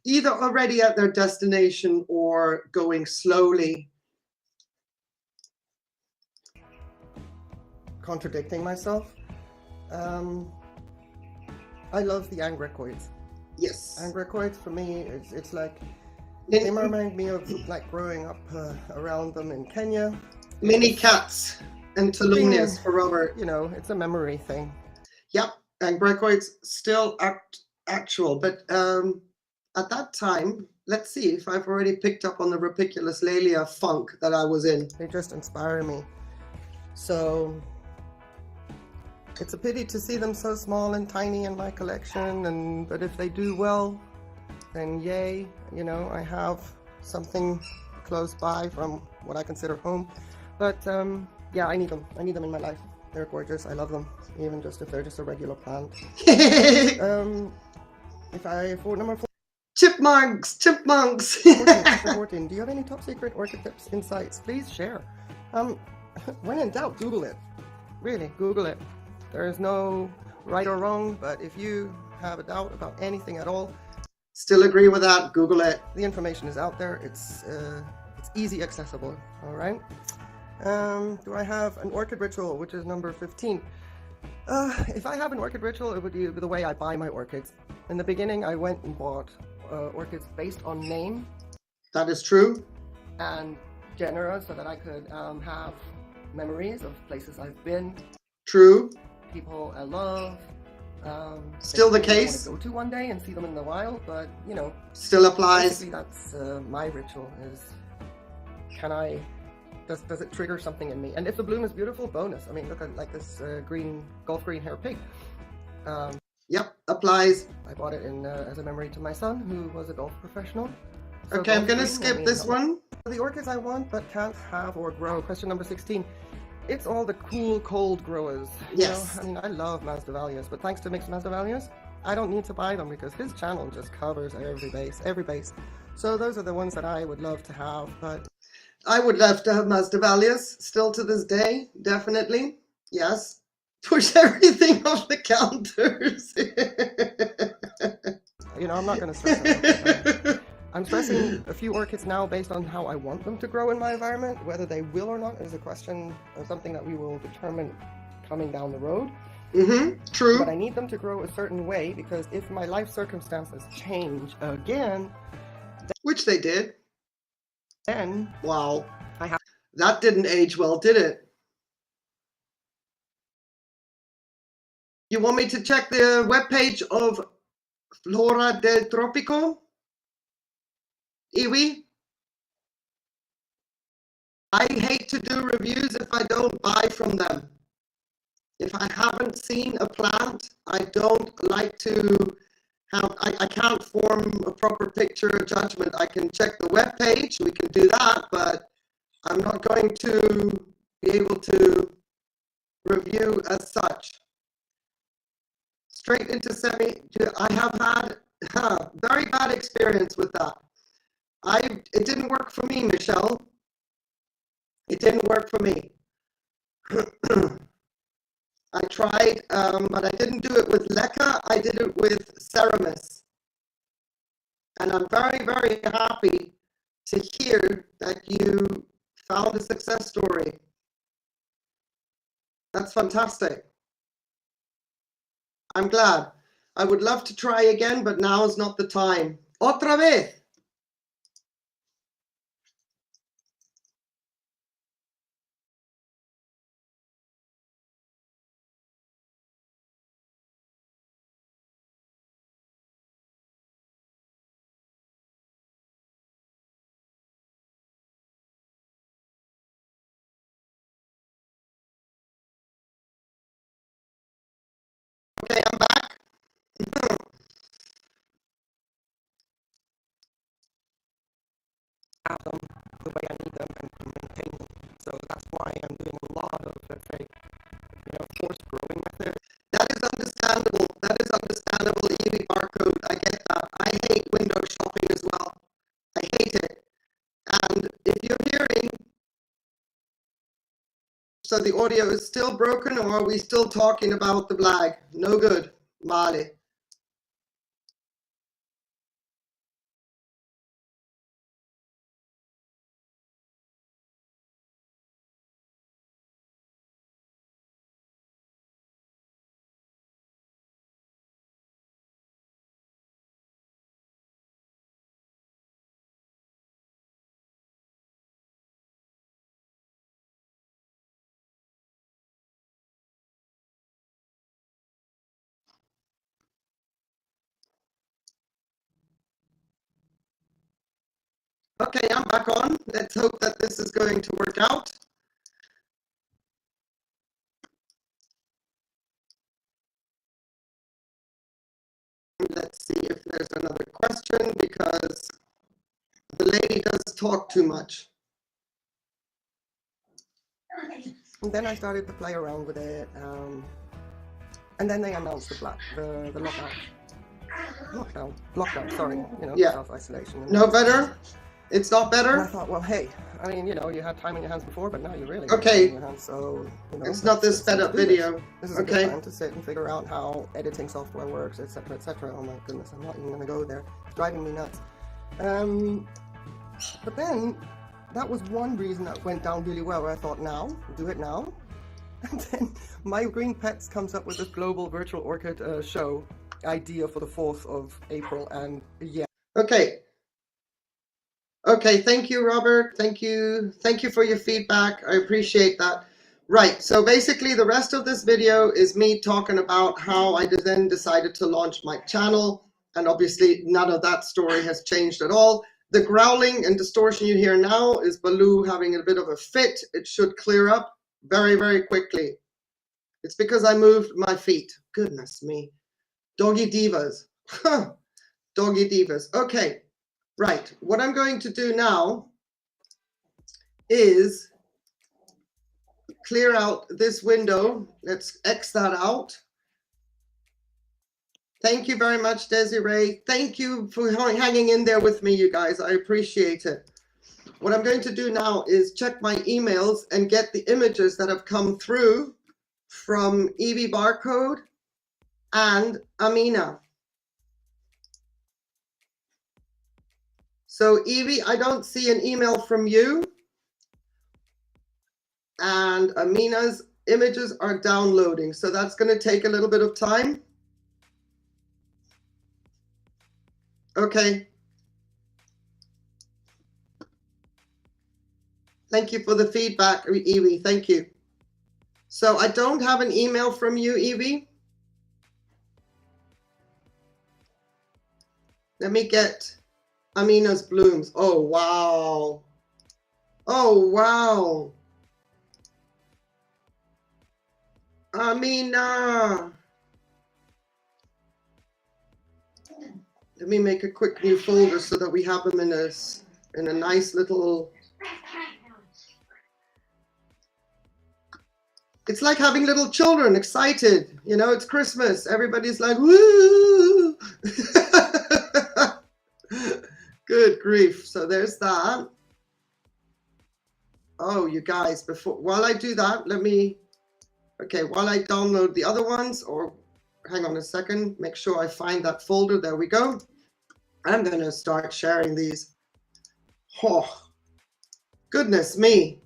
either already at their destination or going slowly. Contradicting myself. I love the angrecoids. Yes. Angrecoids for me, it's like, they remind me of like growing up around them in Kenya. Mini cats and Tolunias for Robert. It's a memory thing. Yep, and Angrecoids still actual, but at that time, let's see if I've already picked up on the Rapiculus laelia funk that I was in. They just inspire me. So it's a pity to see them so small and tiny in my collection, but if they do well, then yay. I have something close by from what I consider home. But yeah, I need them. I need them in my life. They're gorgeous. I love them, even just if they're just a regular plant. For number 4. Chipmunks. 14. Do you have any top secret orchid tips, insights? Please share. When in doubt, Google it. Really, Google it. There is no right or wrong, but if you have a doubt about anything at all, still agree with that. Google it. The information is out there. It's easy accessible. All right. Do I have an orchid ritual, which is number 15? If I have an orchid ritual, it would be the way I buy my orchids. In the beginning, I went and bought orchids based on name. That is true. And genera, so that I could have memories of places I've been. True. People I love. Still the case. I want to go to one day and see them in the wild, but still applies. Basically, that's my ritual. Does it trigger something in me? And if the bloom is beautiful, bonus. I mean, look at like this golf green hair pig. Yep, applies. I bought it as a memory to my son, who was a golf professional. So okay, I'm gonna skip this one. The orchids I want but can't have or grow. Question number 16. It's all the cool, cold growers. Yes. I mean, I love Masdevallias, but thanks to Mixed Masdevallias, I don't need to buy them because his channel just covers every base. So those are the ones that I would love to have, but... I would love to have Masdevallias, still to this day, definitely. Yes. Push everything off the counters. I'm not going to stress it. I'm stressing a few orchids now based on how I want them to grow in my environment. Whether they will or not is a question of something that we will determine coming down the road. True. But I need them to grow a certain way because if my life circumstances change again... Which they did. Then... Wow. That didn't age well, did it? You want me to check the webpage of Flora del Tropico? Iwi? I hate to do reviews if I don't buy from them. If I haven't seen a plant, I don't like to I can't form a proper picture or judgment. I can check the web page, we can do that, but I'm not going to be able to review as such. Straight into semi, I have had very bad experience with that. It didn't work for me, Michelle. It didn't work for me. I tried, but I didn't do it with Leica. I did it with Ceramis. And I'm very, very happy to hear that you found a success story. That's fantastic. I'm glad. I would love to try again, but now is not the time. Otra vez. Okay, I'm back. Have them the way I need them and to maintain them. So that's why I'm doing a lot of, let's say, forced growing methods. That is understandable. That is understandable, EV barcode. I get that. I hate window shopping as well. I hate it. And if you're hearing, so the audio is still broken, or are we still talking about the blag? No good, Mali. Okay, I'm back on. Let's hope that this is going to work out. Let's see if there's another question, because the lady does talk too much. And then I started to play around with it, and then they announced the lockdown, sorry, Yeah. self-isolation. No better? It's not And I better? thought, well, hey, I mean, you had time in your hands before, but now you really Okay. have time in your hands, so, It's not this sped up video. This is a Okay. good time to sit and figure out how editing software works, etc., etc. Oh my goodness, I'm not even going to go there. It's driving me nuts. But then, that was one reason that went down really well, where I thought, now, do it now. And then My Green Pets comes up with this global virtual orchid show idea for the 4th of April, and yeah. Okay. Okay, thank you, Robert. Thank you. Thank you for your feedback. I appreciate that. Right, so basically the rest of this video is me talking about how I then decided to launch my channel, and obviously none of that story has changed at all. The growling and distortion you hear now is Baloo having a bit of a fit. It should clear up very, very quickly. It's because I moved my feet. Goodness me. Doggy divas. Doggy divas. Okay. Right, what I'm going to do now is clear out this window. Let's X that out. Thank you very much, Desiree. Thank you for hanging in there with me, you guys. I appreciate it. What I'm going to do now is check my emails and get the images that have come through from EV Barcode and Amina. So Evie, I don't see an email from you. And Amina's images are downloading. So that's going to take a little bit of time. Okay. Thank you for the feedback, Evie. Thank you. So I don't have an email from you, Evie. Let me get Amina's blooms. Oh, wow. Oh, wow. Amina. Let me make a quick new folder so that we have them in a nice little. It's like having little children excited. You know, it's Christmas. Everybody's like, woo! Good grief. So there's that. Oh, you guys, while I do that, while I download the other ones, or hang on a second, make sure I find that folder. There we go. I'm going to start sharing these. Oh, goodness me.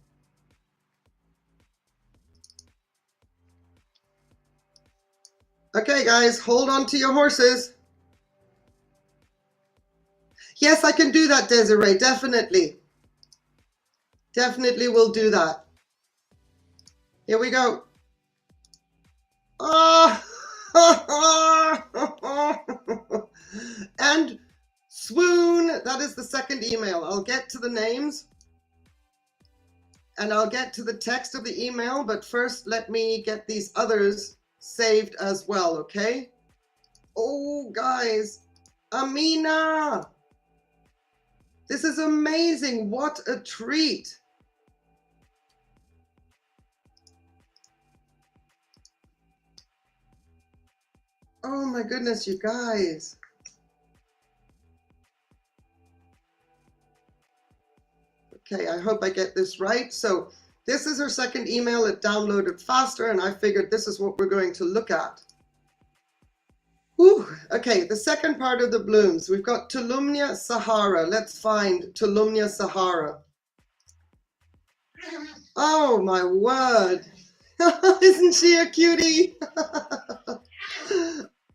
Okay, guys, hold on to your horses. Yes, I can do that, Desiree, definitely. Definitely will do that. Here we go. Oh. And swoon, that is the second email. I'll get to the names and I'll get to the text of the email, but first let me get these others saved as well, okay? Oh, guys, Amina, this is amazing. What a treat. Oh my goodness, you guys. Okay, I hope I get this right. So this is her second email. It downloaded faster, and I figured this is what we're going to look at. Whew. Okay, the second part of the blooms. We've got Tolumnia Sahara. Let's find Tolumnia Sahara. Oh my word. Isn't she a cutie?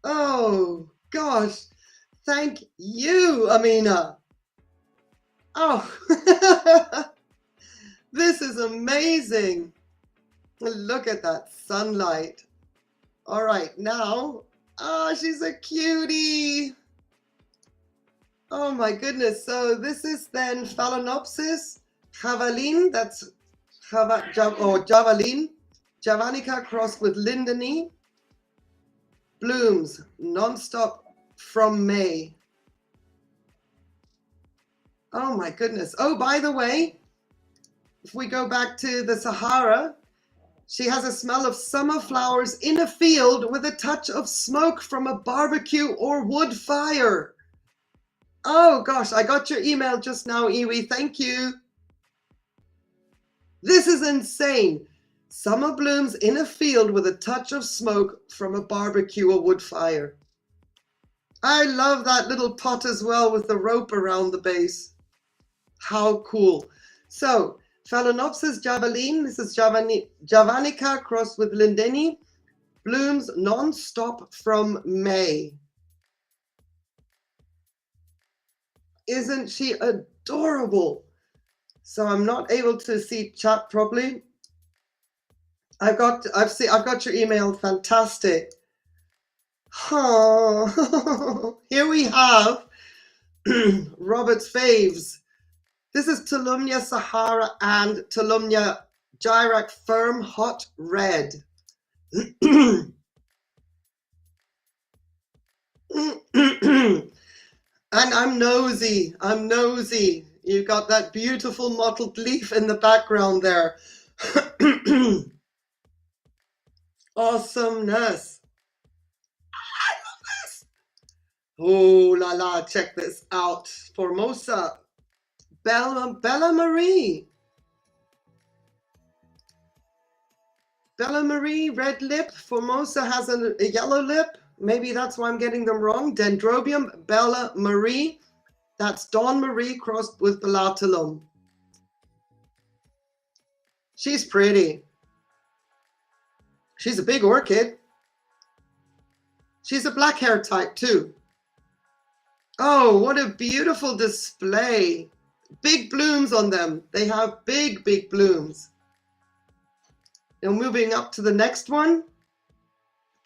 Oh gosh. Thank you, Amina. Oh, this is amazing. Look at that sunlight. All right, now, oh, she's a cutie. Oh my goodness. So this is then Phalaenopsis javelin. That's javelin. Javanica crossed with lindeni. Blooms non-stop from May. Oh my goodness. Oh, by the way, if we go back to the Sahara, she has a smell of summer flowers in a field with a touch of smoke from a barbecue or wood fire. Oh gosh, I got your email just now, Iwi. Thank you. This is insane. Summer blooms in a field with a touch of smoke from a barbecue or wood fire. I love that little pot as well with the rope around the base. How cool. So, Phalaenopsis javelin, this is Javanica crossed with lindeni, blooms non-stop from May. Isn't she adorable? So I'm not able to see chat properly. I've got your email. Fantastic. Oh, here we have Robert's faves. This is Tolumnia Sahara and Tolumnia Gyrac Firm Hot Red. And I'm nosy. You got that beautiful mottled leaf in the background there. Awesomeness. I love this. Oh la la, check this out. Formosa. Bella Marie. Bella Marie, red lip. Formosa has a yellow lip. Maybe that's why I'm getting them wrong. Dendrobium Bella Marie. That's Dawn Marie crossed with Bellatilum. She's pretty. She's a big orchid. She's a black hair type too. Oh, what a beautiful display. Big blooms on them. They have big, big blooms. Now moving up to the next one.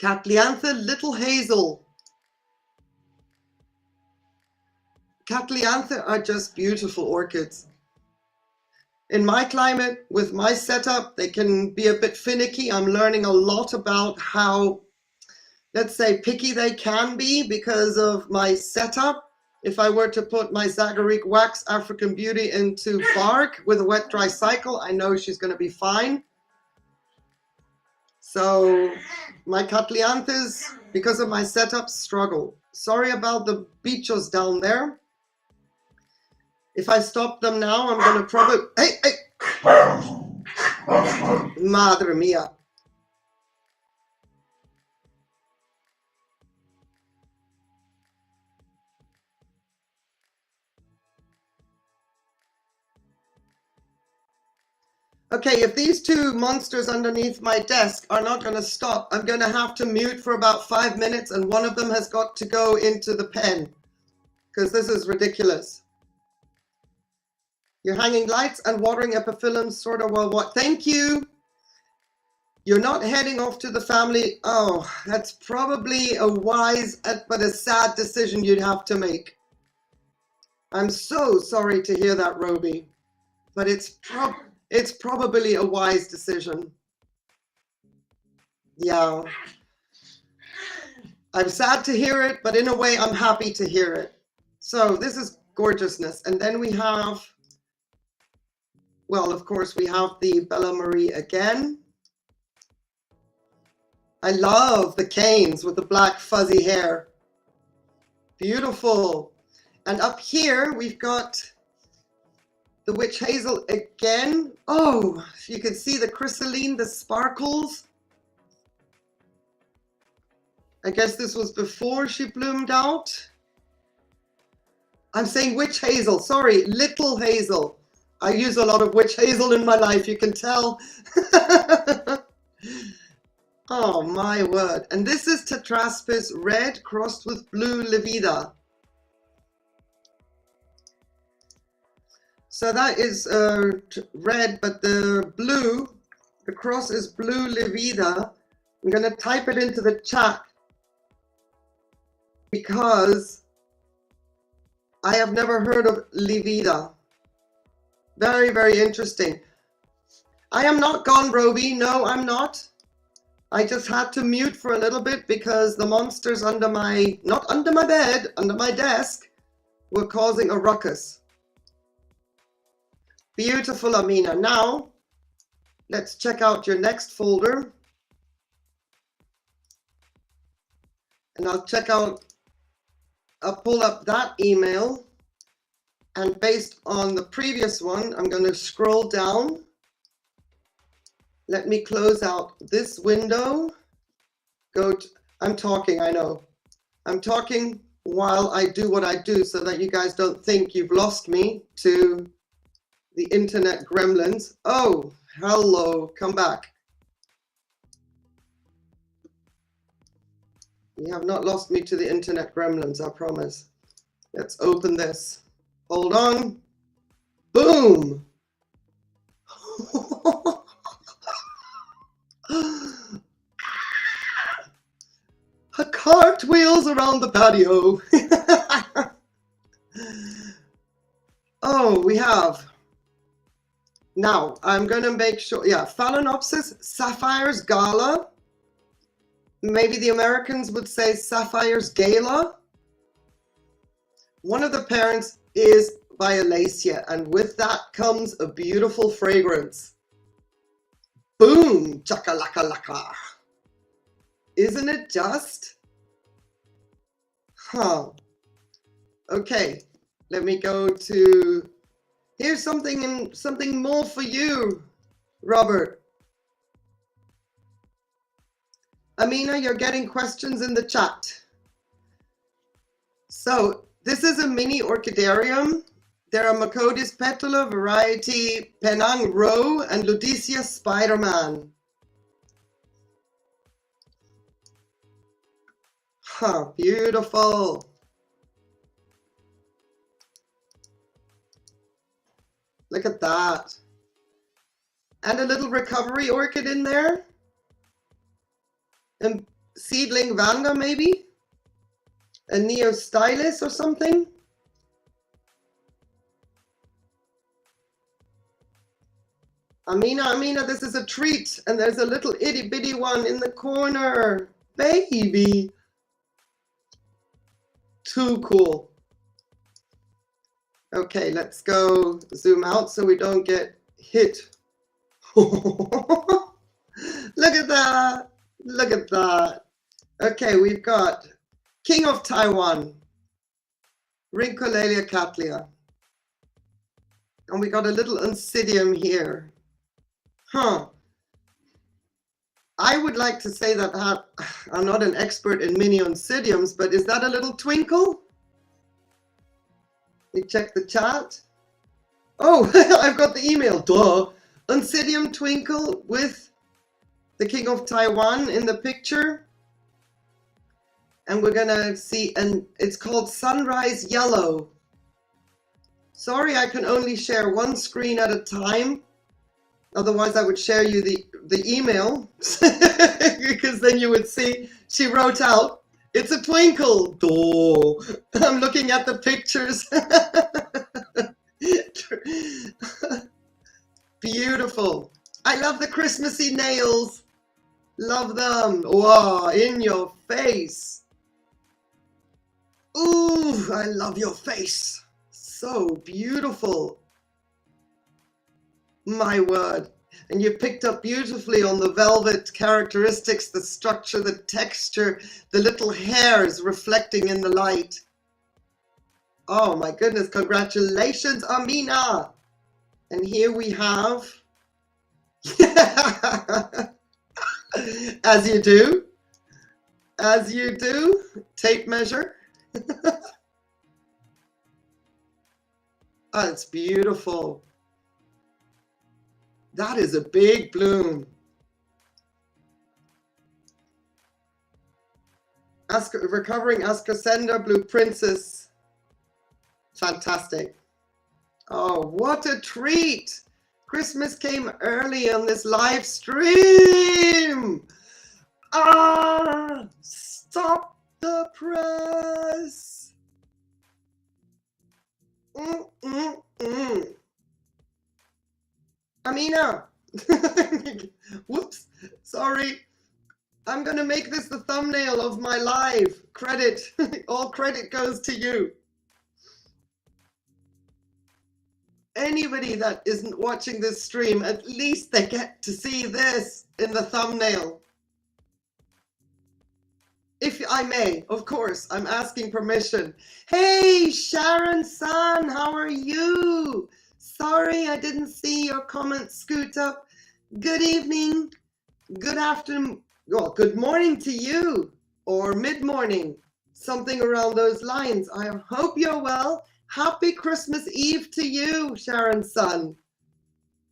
Catleantha Little Hazel. Catleantha are just beautiful orchids. In my climate, with my setup, they can be a bit finicky. I'm learning a lot about how, let's say, picky they can be because of my setup. If I were to put my Zagaric Wax African Beauty into bark with a wet dry cycle, I know she's going to be fine. So my Catlianthus, because of my setup, struggle. Sorry about the bichos down there. If I stop them now, I'm going to probably... Hey! Madre mia. Okay, if these two monsters underneath my desk are not going to stop, I'm going to have to mute for about 5 minutes, and one of them has got to go into the pen, because this is ridiculous. You're hanging lights and watering epiphyllums, sort of, well, what? Thank you. You're not heading off to the family. Oh, that's probably a wise but a sad decision you'd have to make. I'm so sorry to hear that, Roby, but it's probably a wise decision. Yeah. I'm sad to hear it, but in a way, I'm happy to hear it. So this is gorgeousness. And then we have, well, of course, we have the Bella Marie again. I love the canes with the black fuzzy hair. Beautiful. And up here, we've got the witch hazel again. Oh, you can see the chrysaline, the sparkles. I guess this was before she bloomed out. I'm saying witch hazel, sorry, little hazel. I use a lot of witch hazel in my life, you can tell. Oh my word. And this is Tetraspis red crossed with blue Levida. So that is red, but the blue, the cross is blue Levida. I'm going to type it into the chat because I have never heard of Levida. Very, very interesting. I am not gone, Roby. No, I'm not. I just had to mute for a little bit because the monsters under my, not under my bed, under my desk, were causing a ruckus. Beautiful, Amina. Now, let's check out your next folder. And I'll pull up that email. And based on the previous one, I'm going to scroll down. Let me close out this window. I'm talking, I know. I'm talking while I do what I do so that you guys don't think you've lost me to the internet gremlins. Oh, hello, come back. You have not lost me to the internet gremlins, I promise. Let's open this. Hold on. Boom. A cartwheels around the patio. Oh, we have. Now, I'm going to make sure, yeah, Phalaenopsis, Sapphire's Gala. Maybe the Americans would say Sapphire's Gala. One of the parents is Violaceae, and with that comes a beautiful fragrance. Boom, chakalaka-laka. Isn't it just? Huh. Okay, let me go to, here's something more for you, Robert. Amina, you're getting questions in the chat. So this is a mini orchidarium. There are Macodis petula, variety Penang Roe, and Ludicia Spider-Man. Huh, beautiful. Look at that. And a little recovery orchid in there. And seedling Vanda, maybe? A Neostylus or something? Amina, this is a treat. And there's a little itty bitty one in the corner. Baby. Too cool. Okay, let's go zoom out so we don't get hit. Look at that. Look at that. Okay, we've got King of Taiwan, Rhyncholelia cattleya. And we got a little Oncidium here. Huh. I would like to say that I'm not an expert in mini Oncidiums, but is that a little twinkle? We check the chat. Oh, I've got the email. Duh. Oncidium twinkle with the King of Taiwan in the picture. And we're going to see, and it's called Sunrise Yellow. Sorry, I can only share one screen at a time. Otherwise, I would share you the email because then you would see she wrote out, it's a twinkle. Duh. I'm looking at the pictures. Beautiful. I love the Christmassy nails. Love them. Wow, in your face. Ooh, I love your face. So beautiful. My word. And you picked up beautifully on the velvet characteristics, the structure, the texture, the little hairs reflecting in the light. Oh my goodness, congratulations, Amina. And here we have, as you do, tape measure. Oh, it's beautiful. That is a big bloom. Recovering Ascosenda, Blue Princess. Fantastic. Oh, what a treat. Christmas came early on this live stream. Ah, stop the press. Amina. Whoops, sorry. I'm going to make this the thumbnail of my live. Credit, all credit goes to you. Anybody that isn't watching this stream, at least they get to see this in the thumbnail. If I may, of course, I'm asking permission. Hey, Sharon San, how are you? Sorry, I didn't see your comment scoot up. Good evening, good afternoon, well, good morning to you, or mid-morning, something around those lines. I hope you're well. Happy Christmas Eve to you, Sharon Sun.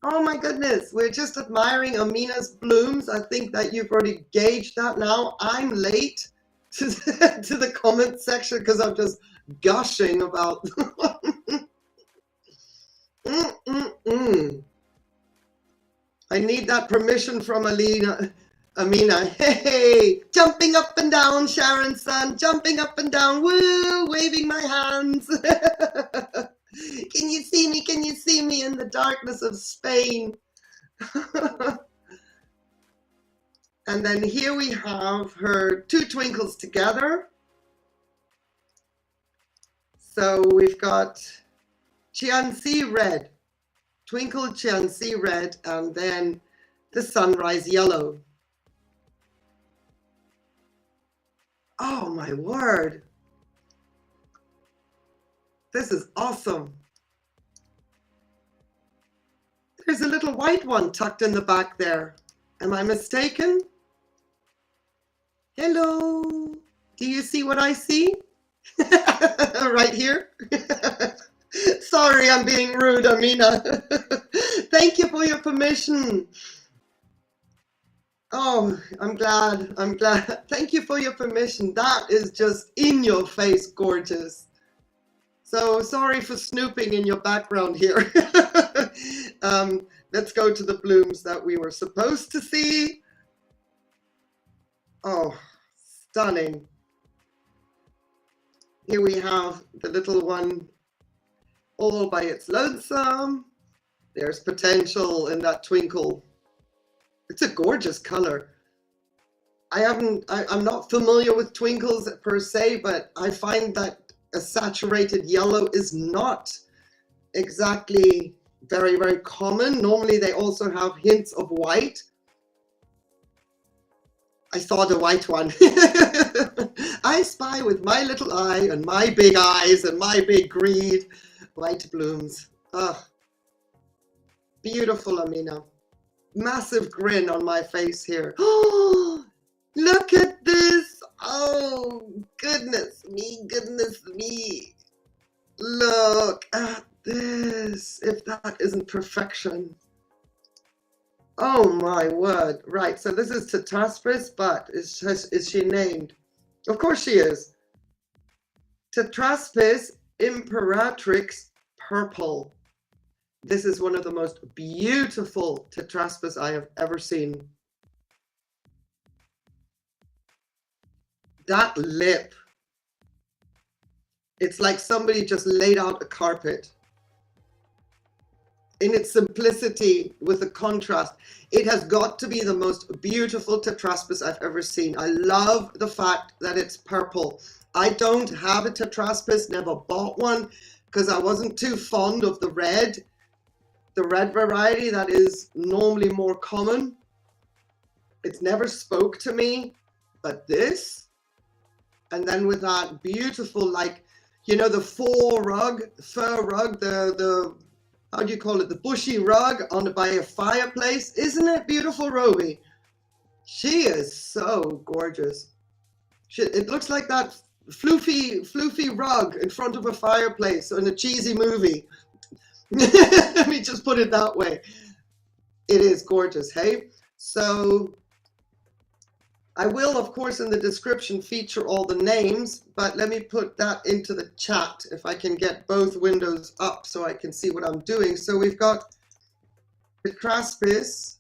Oh my goodness, we're just admiring Amina's blooms. I think that you've already gauged that now. I'm late to the comment section because I'm just gushing about. I need that permission from Amina. Hey, jumping up and down, Sharon Sun, jumping up and down, woo, waving my hands. Can you see me? Can you see me in the darkness of Spain? And then here we have her two twinkles together. So we've got Chianxi Red, Twinkle Chianxi Red, and then the Sunrise Yellow. Oh my word. This is awesome. There's a little white one tucked in the back there. Am I mistaken? Hello. Do you see what I see? Right here? Sorry, I'm being rude, Amina. Thank you for your permission. Oh, I'm glad. I'm glad. Thank you for your permission. That is just in your face gorgeous. So sorry for snooping in your background here. Let's go to the blooms that we were supposed to see. Oh, stunning. Here we have the little one all by its lonesome. There's potential in that twinkle. It's a gorgeous color. I'm not familiar with twinkles per se, but I find that a saturated yellow is not exactly very, very common. Normally they also have hints of white. I saw the white one. I spy with my little eye and my big eyes and my big greed. White blooms. Ah, beautiful, Amina. Massive grin on my face here. Oh, look at this. Oh, goodness me. Look at this. If that isn't perfection. Oh my word. Right, so this is Tetraspis, but is she named? Of course she is. Tetraspis imperatrix purple. This is one of the most beautiful Tetraspis I have ever seen. That lip. It's like somebody just laid out a carpet. In its simplicity with the contrast, it has got to be the most beautiful Tetraspis I've ever seen. I love the fact that it's purple. I don't have a Tetraspis, never bought one because I wasn't too fond of the red variety that is normally more common. It's never spoke to me, but this, and then with that beautiful, like, you know, the fur rug, the how do you call it? The bushy rug by a fireplace. Isn't it beautiful, Roby? She is so gorgeous. It looks like that floofy rug in front of a fireplace in a cheesy movie. Let me just put it that way. It is gorgeous, hey? So I will, of course, in the description feature all the names, but let me put that into the chat if I can get both windows up so I can see what I'm doing. So we've got Tetraspis.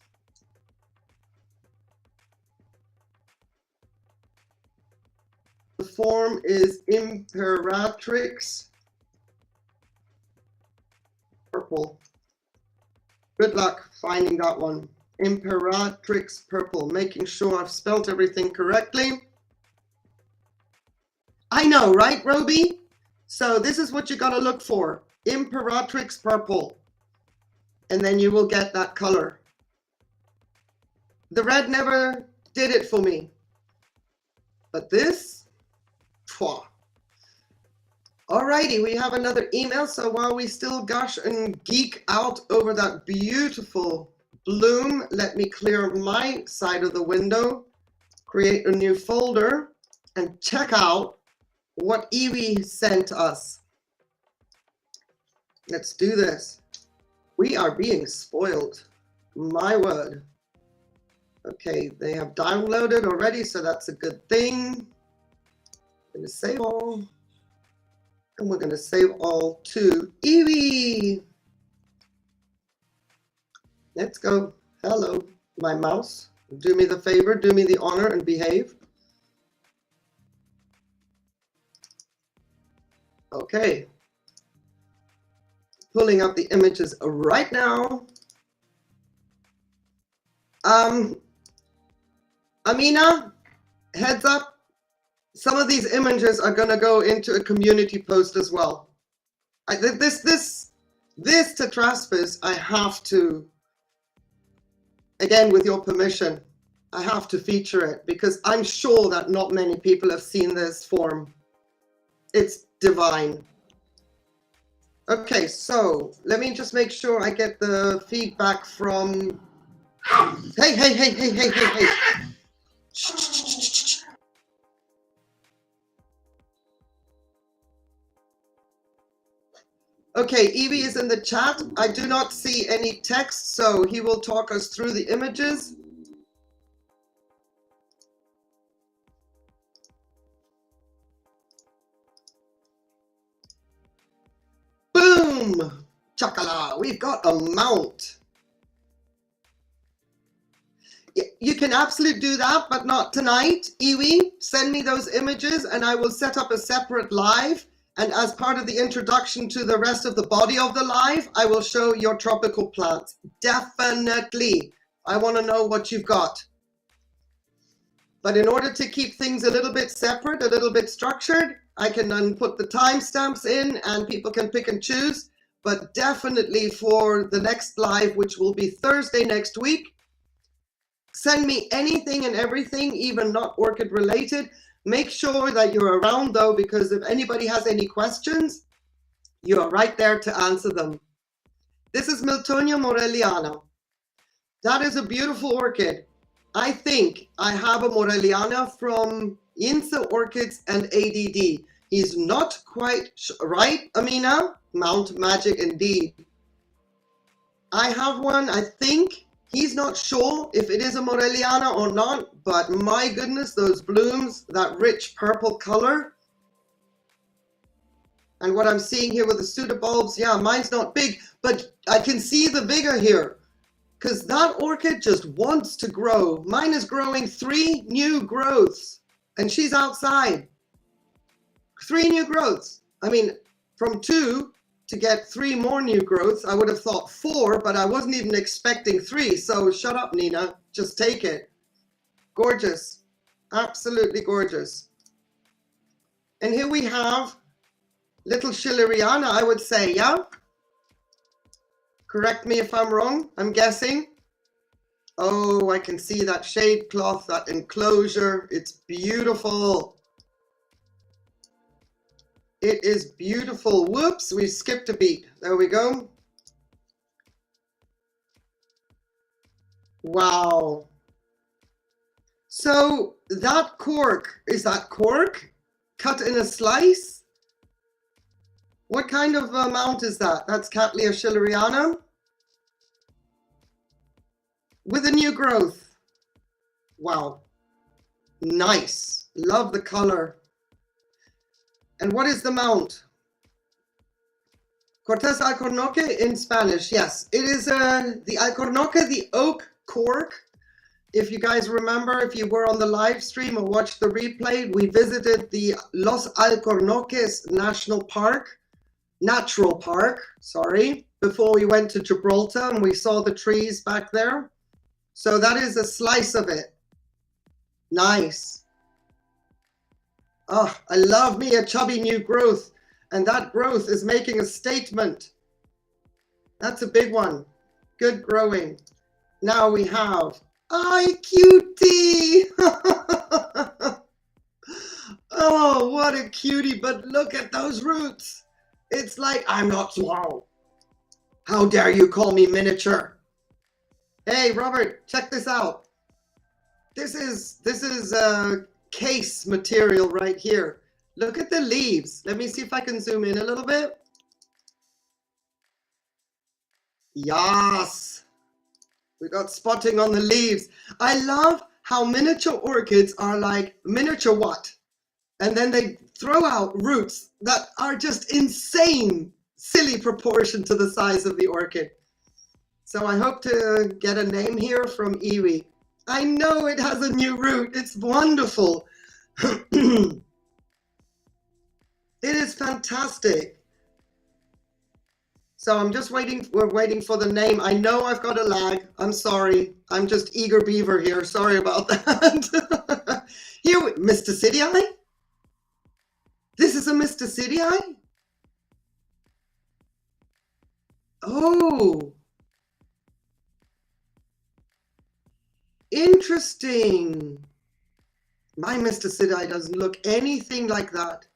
The form is imperatrix purple. Good luck finding that one. Imperatrix purple, making sure I've spelt everything correctly. I know, right, Roby? So this is what you gotta look for. Imperatrix purple. And then you will get that color. The red never did it for me. But this, pwah. Alrighty, we have another email. So while we still gush and geek out over that beautiful bloom, let me clear my side of the window, create a new folder, and check out what Evie sent us. Let's do this. We are being spoiled. My word. Okay, they have downloaded already, so that's a good thing. I'm going to save all. And we're going to save all to Evie. Let's go. Hello, my mouse. Do me the favor, do me the honor, and behave. Okay. Pulling up the images right now. Amina, heads up. Some of these images are going to go into a community post as well. This Tetraspis, I have to, again, with your permission, I have to feature it because I'm sure that not many people have seen this form. It's divine. Okay, so let me just make sure I get the feedback from... Hey. Shh. Okay, Evie is in the chat. I do not see any text, so he will talk us through the images. Boom! Chakala, we've got a mount. You can absolutely do that, but not tonight. Iwi, send me those images and I will set up a separate live. And as part of the introduction to the rest of the body of the live, I will show your tropical plants. Definitely. I want to know what you've got. But in order to keep things a little bit separate, a little bit structured, I can then put the timestamps in and people can pick and choose. but definitely for the next live, which will be Thursday next week, send me anything and everything, even not orchid related. Make sure that you're around though, because if anybody has any questions, you are right there to answer them. This is Miltonia morelliana. That is a beautiful orchid. I think I have a Morelliana from Yinsa Orchids and ADD. He's not quite right, Amina? Mount Magic indeed. I have one, I think. He's not sure if it is a Morelliana or not, but my goodness, those blooms, that rich purple color. And what I'm seeing here with the pseudobulbs, yeah, mine's not big, but I can see the vigor here. Because that orchid just wants to grow. Mine is growing 3 new growths, and she's outside. 3 new growths. I mean, from 2 to get 3 more new growths, I would have thought 4, but I wasn't even expecting 3. So shut up, Nina. Just take it. Gorgeous. Absolutely gorgeous. And here we have little Schilleriana, I would say, yeah? Correct me if I'm wrong, I'm guessing. Oh, I can see that shade cloth, that enclosure. It's beautiful. It is beautiful. Whoops, we skipped a beat. There we go. Wow. So that cork, is that cork cut in a slice? What kind of mount is that? That's Cattleya schilleriana with a new growth. Wow. Nice. Love the color. And what is the mount? Cortez alcornoque in Spanish. Yes, it is the alcornoque, the oak cork. If you guys remember, if you were on the live stream or watched the replay, we visited the Los Alcornoques Natural Park, sorry, before we went to Gibraltar, and we saw the trees back there. So that is a slice of it. Nice. Oh, I love me a chubby new growth, and that growth is making a statement. That's a big one. Good growing. Now we have, ay, cutie. Oh, what a cutie, but look at those roots. It's like, I'm not small. How dare you call me miniature? Hey, Robert, check this out. This is case material right here. Look at the leaves. Let me see if I can zoom in a little bit. Yes. We got spotting on the leaves. I love how miniature orchids are like miniature what? And then they throw out roots that are just insane, silly proportion to the size of the orchid. So I hope to get a name here from Iwi. I know it has a new root. It's wonderful. It is fantastic. So I'm just waiting. We're waiting for the name. I know I've got a lag. I'm sorry. I'm just eager beaver here. Sorry about that. Here, Mr. City Eye. This is a Mr. City Eye? Oh. Interesting. My Mr. City Eye doesn't look anything like that.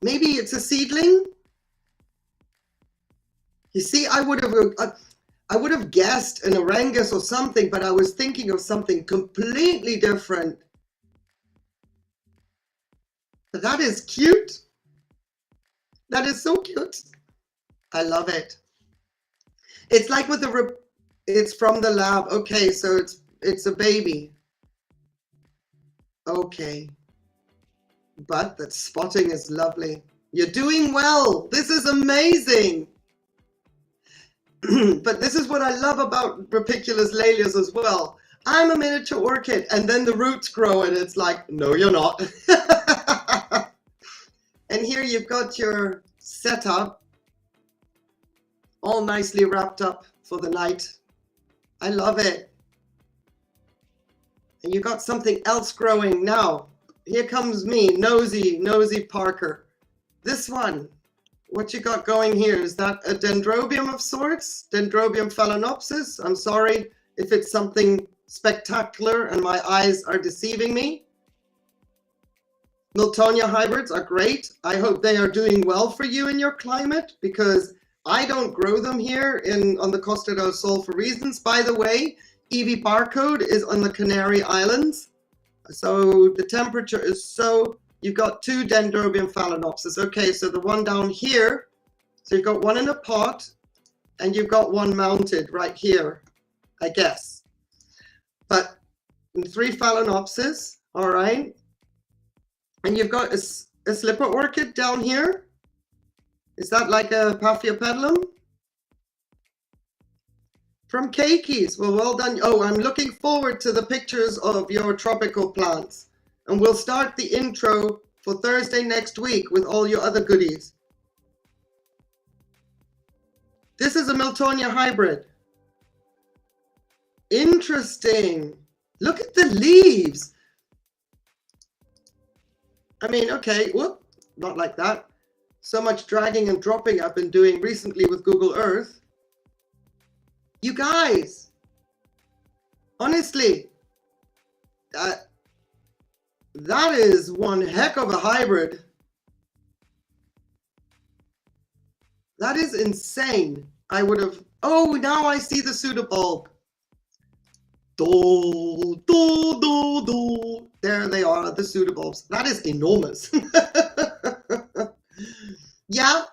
Maybe it's a seedling? You see, I would have guessed an Orangus or something, but I was thinking of something completely different. But that is cute. That is so cute. I love it. It's like with the, it's from the lab. Okay, so it's a baby. Okay. But that spotting is lovely. You're doing well. This is amazing. But this is what I love about Rapiculus Lalias as well. I'm a miniature orchid, and then the roots grow, and it's like, no, you're not. And here you've got your setup, all nicely wrapped up for the night. I love it. And you got something else growing now. Here comes me, nosy Parker. This one. What you got going here? Is that a dendrobium of sorts? Dendrobium phalaenopsis? I'm sorry if it's something spectacular and my eyes are deceiving me. Miltonia hybrids are great. I hope they are doing well for you in your climate, because I don't grow them here on the Costa del Sol for reasons. By the way, EV barcode is on the Canary Islands. So the temperature is so, you've got 2 dendrobium phalaenopsis. Okay, so the one down here, so you've got one in a pot and you've got one mounted right here, I guess. But 3 phalaenopsis, all right. And you've got a slipper orchid down here. Is that like a Paphiopedilum? From Keikis. Well done. Oh, I'm looking forward to the pictures of your tropical plants. And we'll start the intro for Thursday next week with all your other goodies. This is a Miltonia hybrid. Interesting. Look at the leaves. I mean, okay, whoop, not like that. So much dragging and dropping I've been doing recently with Google Earth. You guys, honestly, that is one heck of a hybrid. That is insane. I would have, oh, now I see the pseudobulb. Do, do, do, do. There they are, the pseudobulbs. That is enormous. Yeah,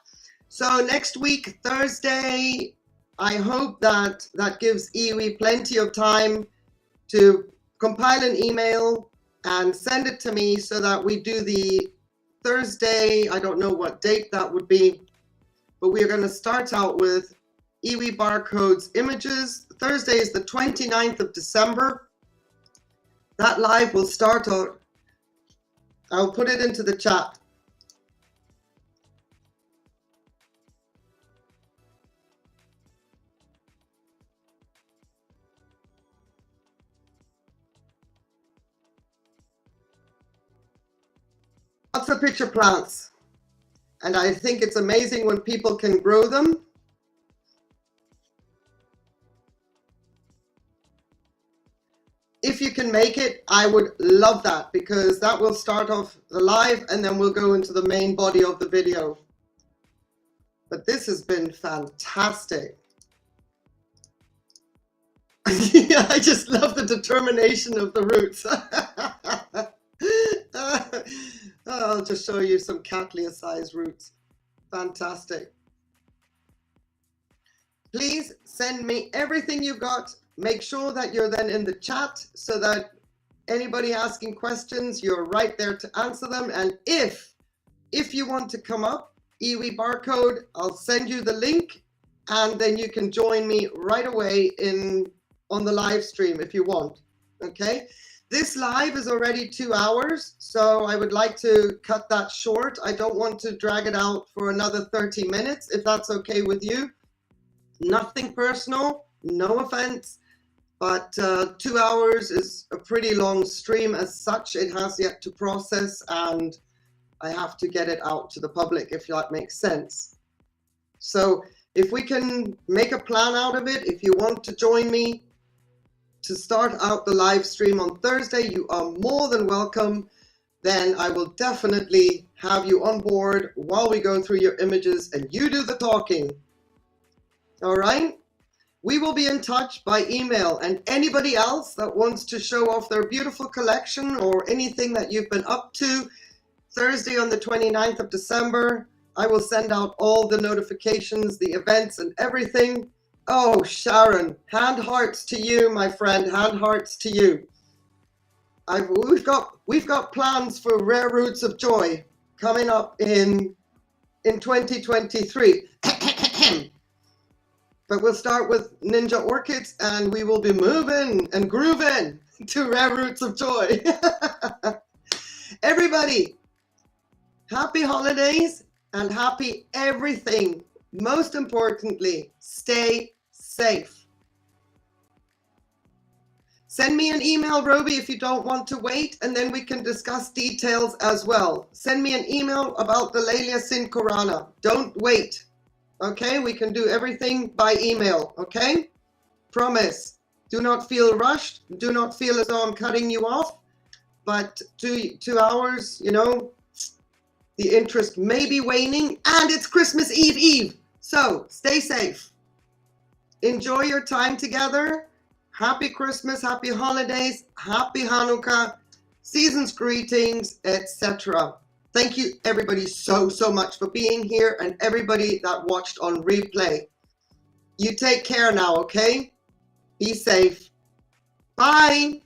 so next week, Thursday, I hope that gives Iwi plenty of time to compile an email and send it to me so that we do the Thursday, I don't know what date that would be, but we are going to start out with Iwi barcodes images. Thursday is the 29th of December. That live will start out. I'll put it into the chat. Lots of picture plants. And I think it's amazing when people can grow them. If you can make it, I would love that, because that will start off the live and then we'll go into the main body of the video. But this has been fantastic. Yeah, I just love the determination of the roots. I'll just show you some cattleya-sized roots. Fantastic. Please send me everything you got. Make sure that you're then in the chat so that anybody asking questions, you're right there to answer them. And if you want to come up, Iwi barcode, I'll send you the link and then you can join me right away on the live stream if you want. Okay. This live is already 2 hours, so I would like to cut that short. I don't want to drag it out for another 30 minutes, if that's okay with you. Nothing personal, no offense, but 2 hours is a pretty long stream as such. It has yet to process and I have to get it out to the public, if that makes sense. So if we can make a plan out of it, if you want to join me to start out the live stream on Thursday, you are more than welcome. Then I will definitely have you on board while we go through your images and you do the talking. All right? We will be in touch by email, and anybody else that wants to show off their beautiful collection or anything that you've been up to, Thursday on the 29th of December, I will send out all the notifications, the events and everything. Oh, Sharon, hand hearts to you, my friend, hand hearts to you. We've got plans for Rare Roots of Joy coming up in 2023. But we'll start with Ninja Orchids and we will be moving and grooving to Rare Roots of Joy. Everybody, happy holidays and happy everything. Most importantly, stay safe. Send me an email, Roby, if you don't want to wait, and then we can discuss details as well. Send me an email about the Lelia Sin Korana. Don't wait. Okay, we can do everything by email. Okay, promise. Do not feel rushed. Do not feel as though I'm cutting you off. But 2 hours, you know, the interest may be waning, and it's Christmas Eve. So stay safe. Enjoy your time together. Happy Christmas, happy holidays, happy Hanukkah, season's greetings, etc. Thank you everybody so much for being here, and everybody that watched on replay. You take care now, okay? Be safe. Bye.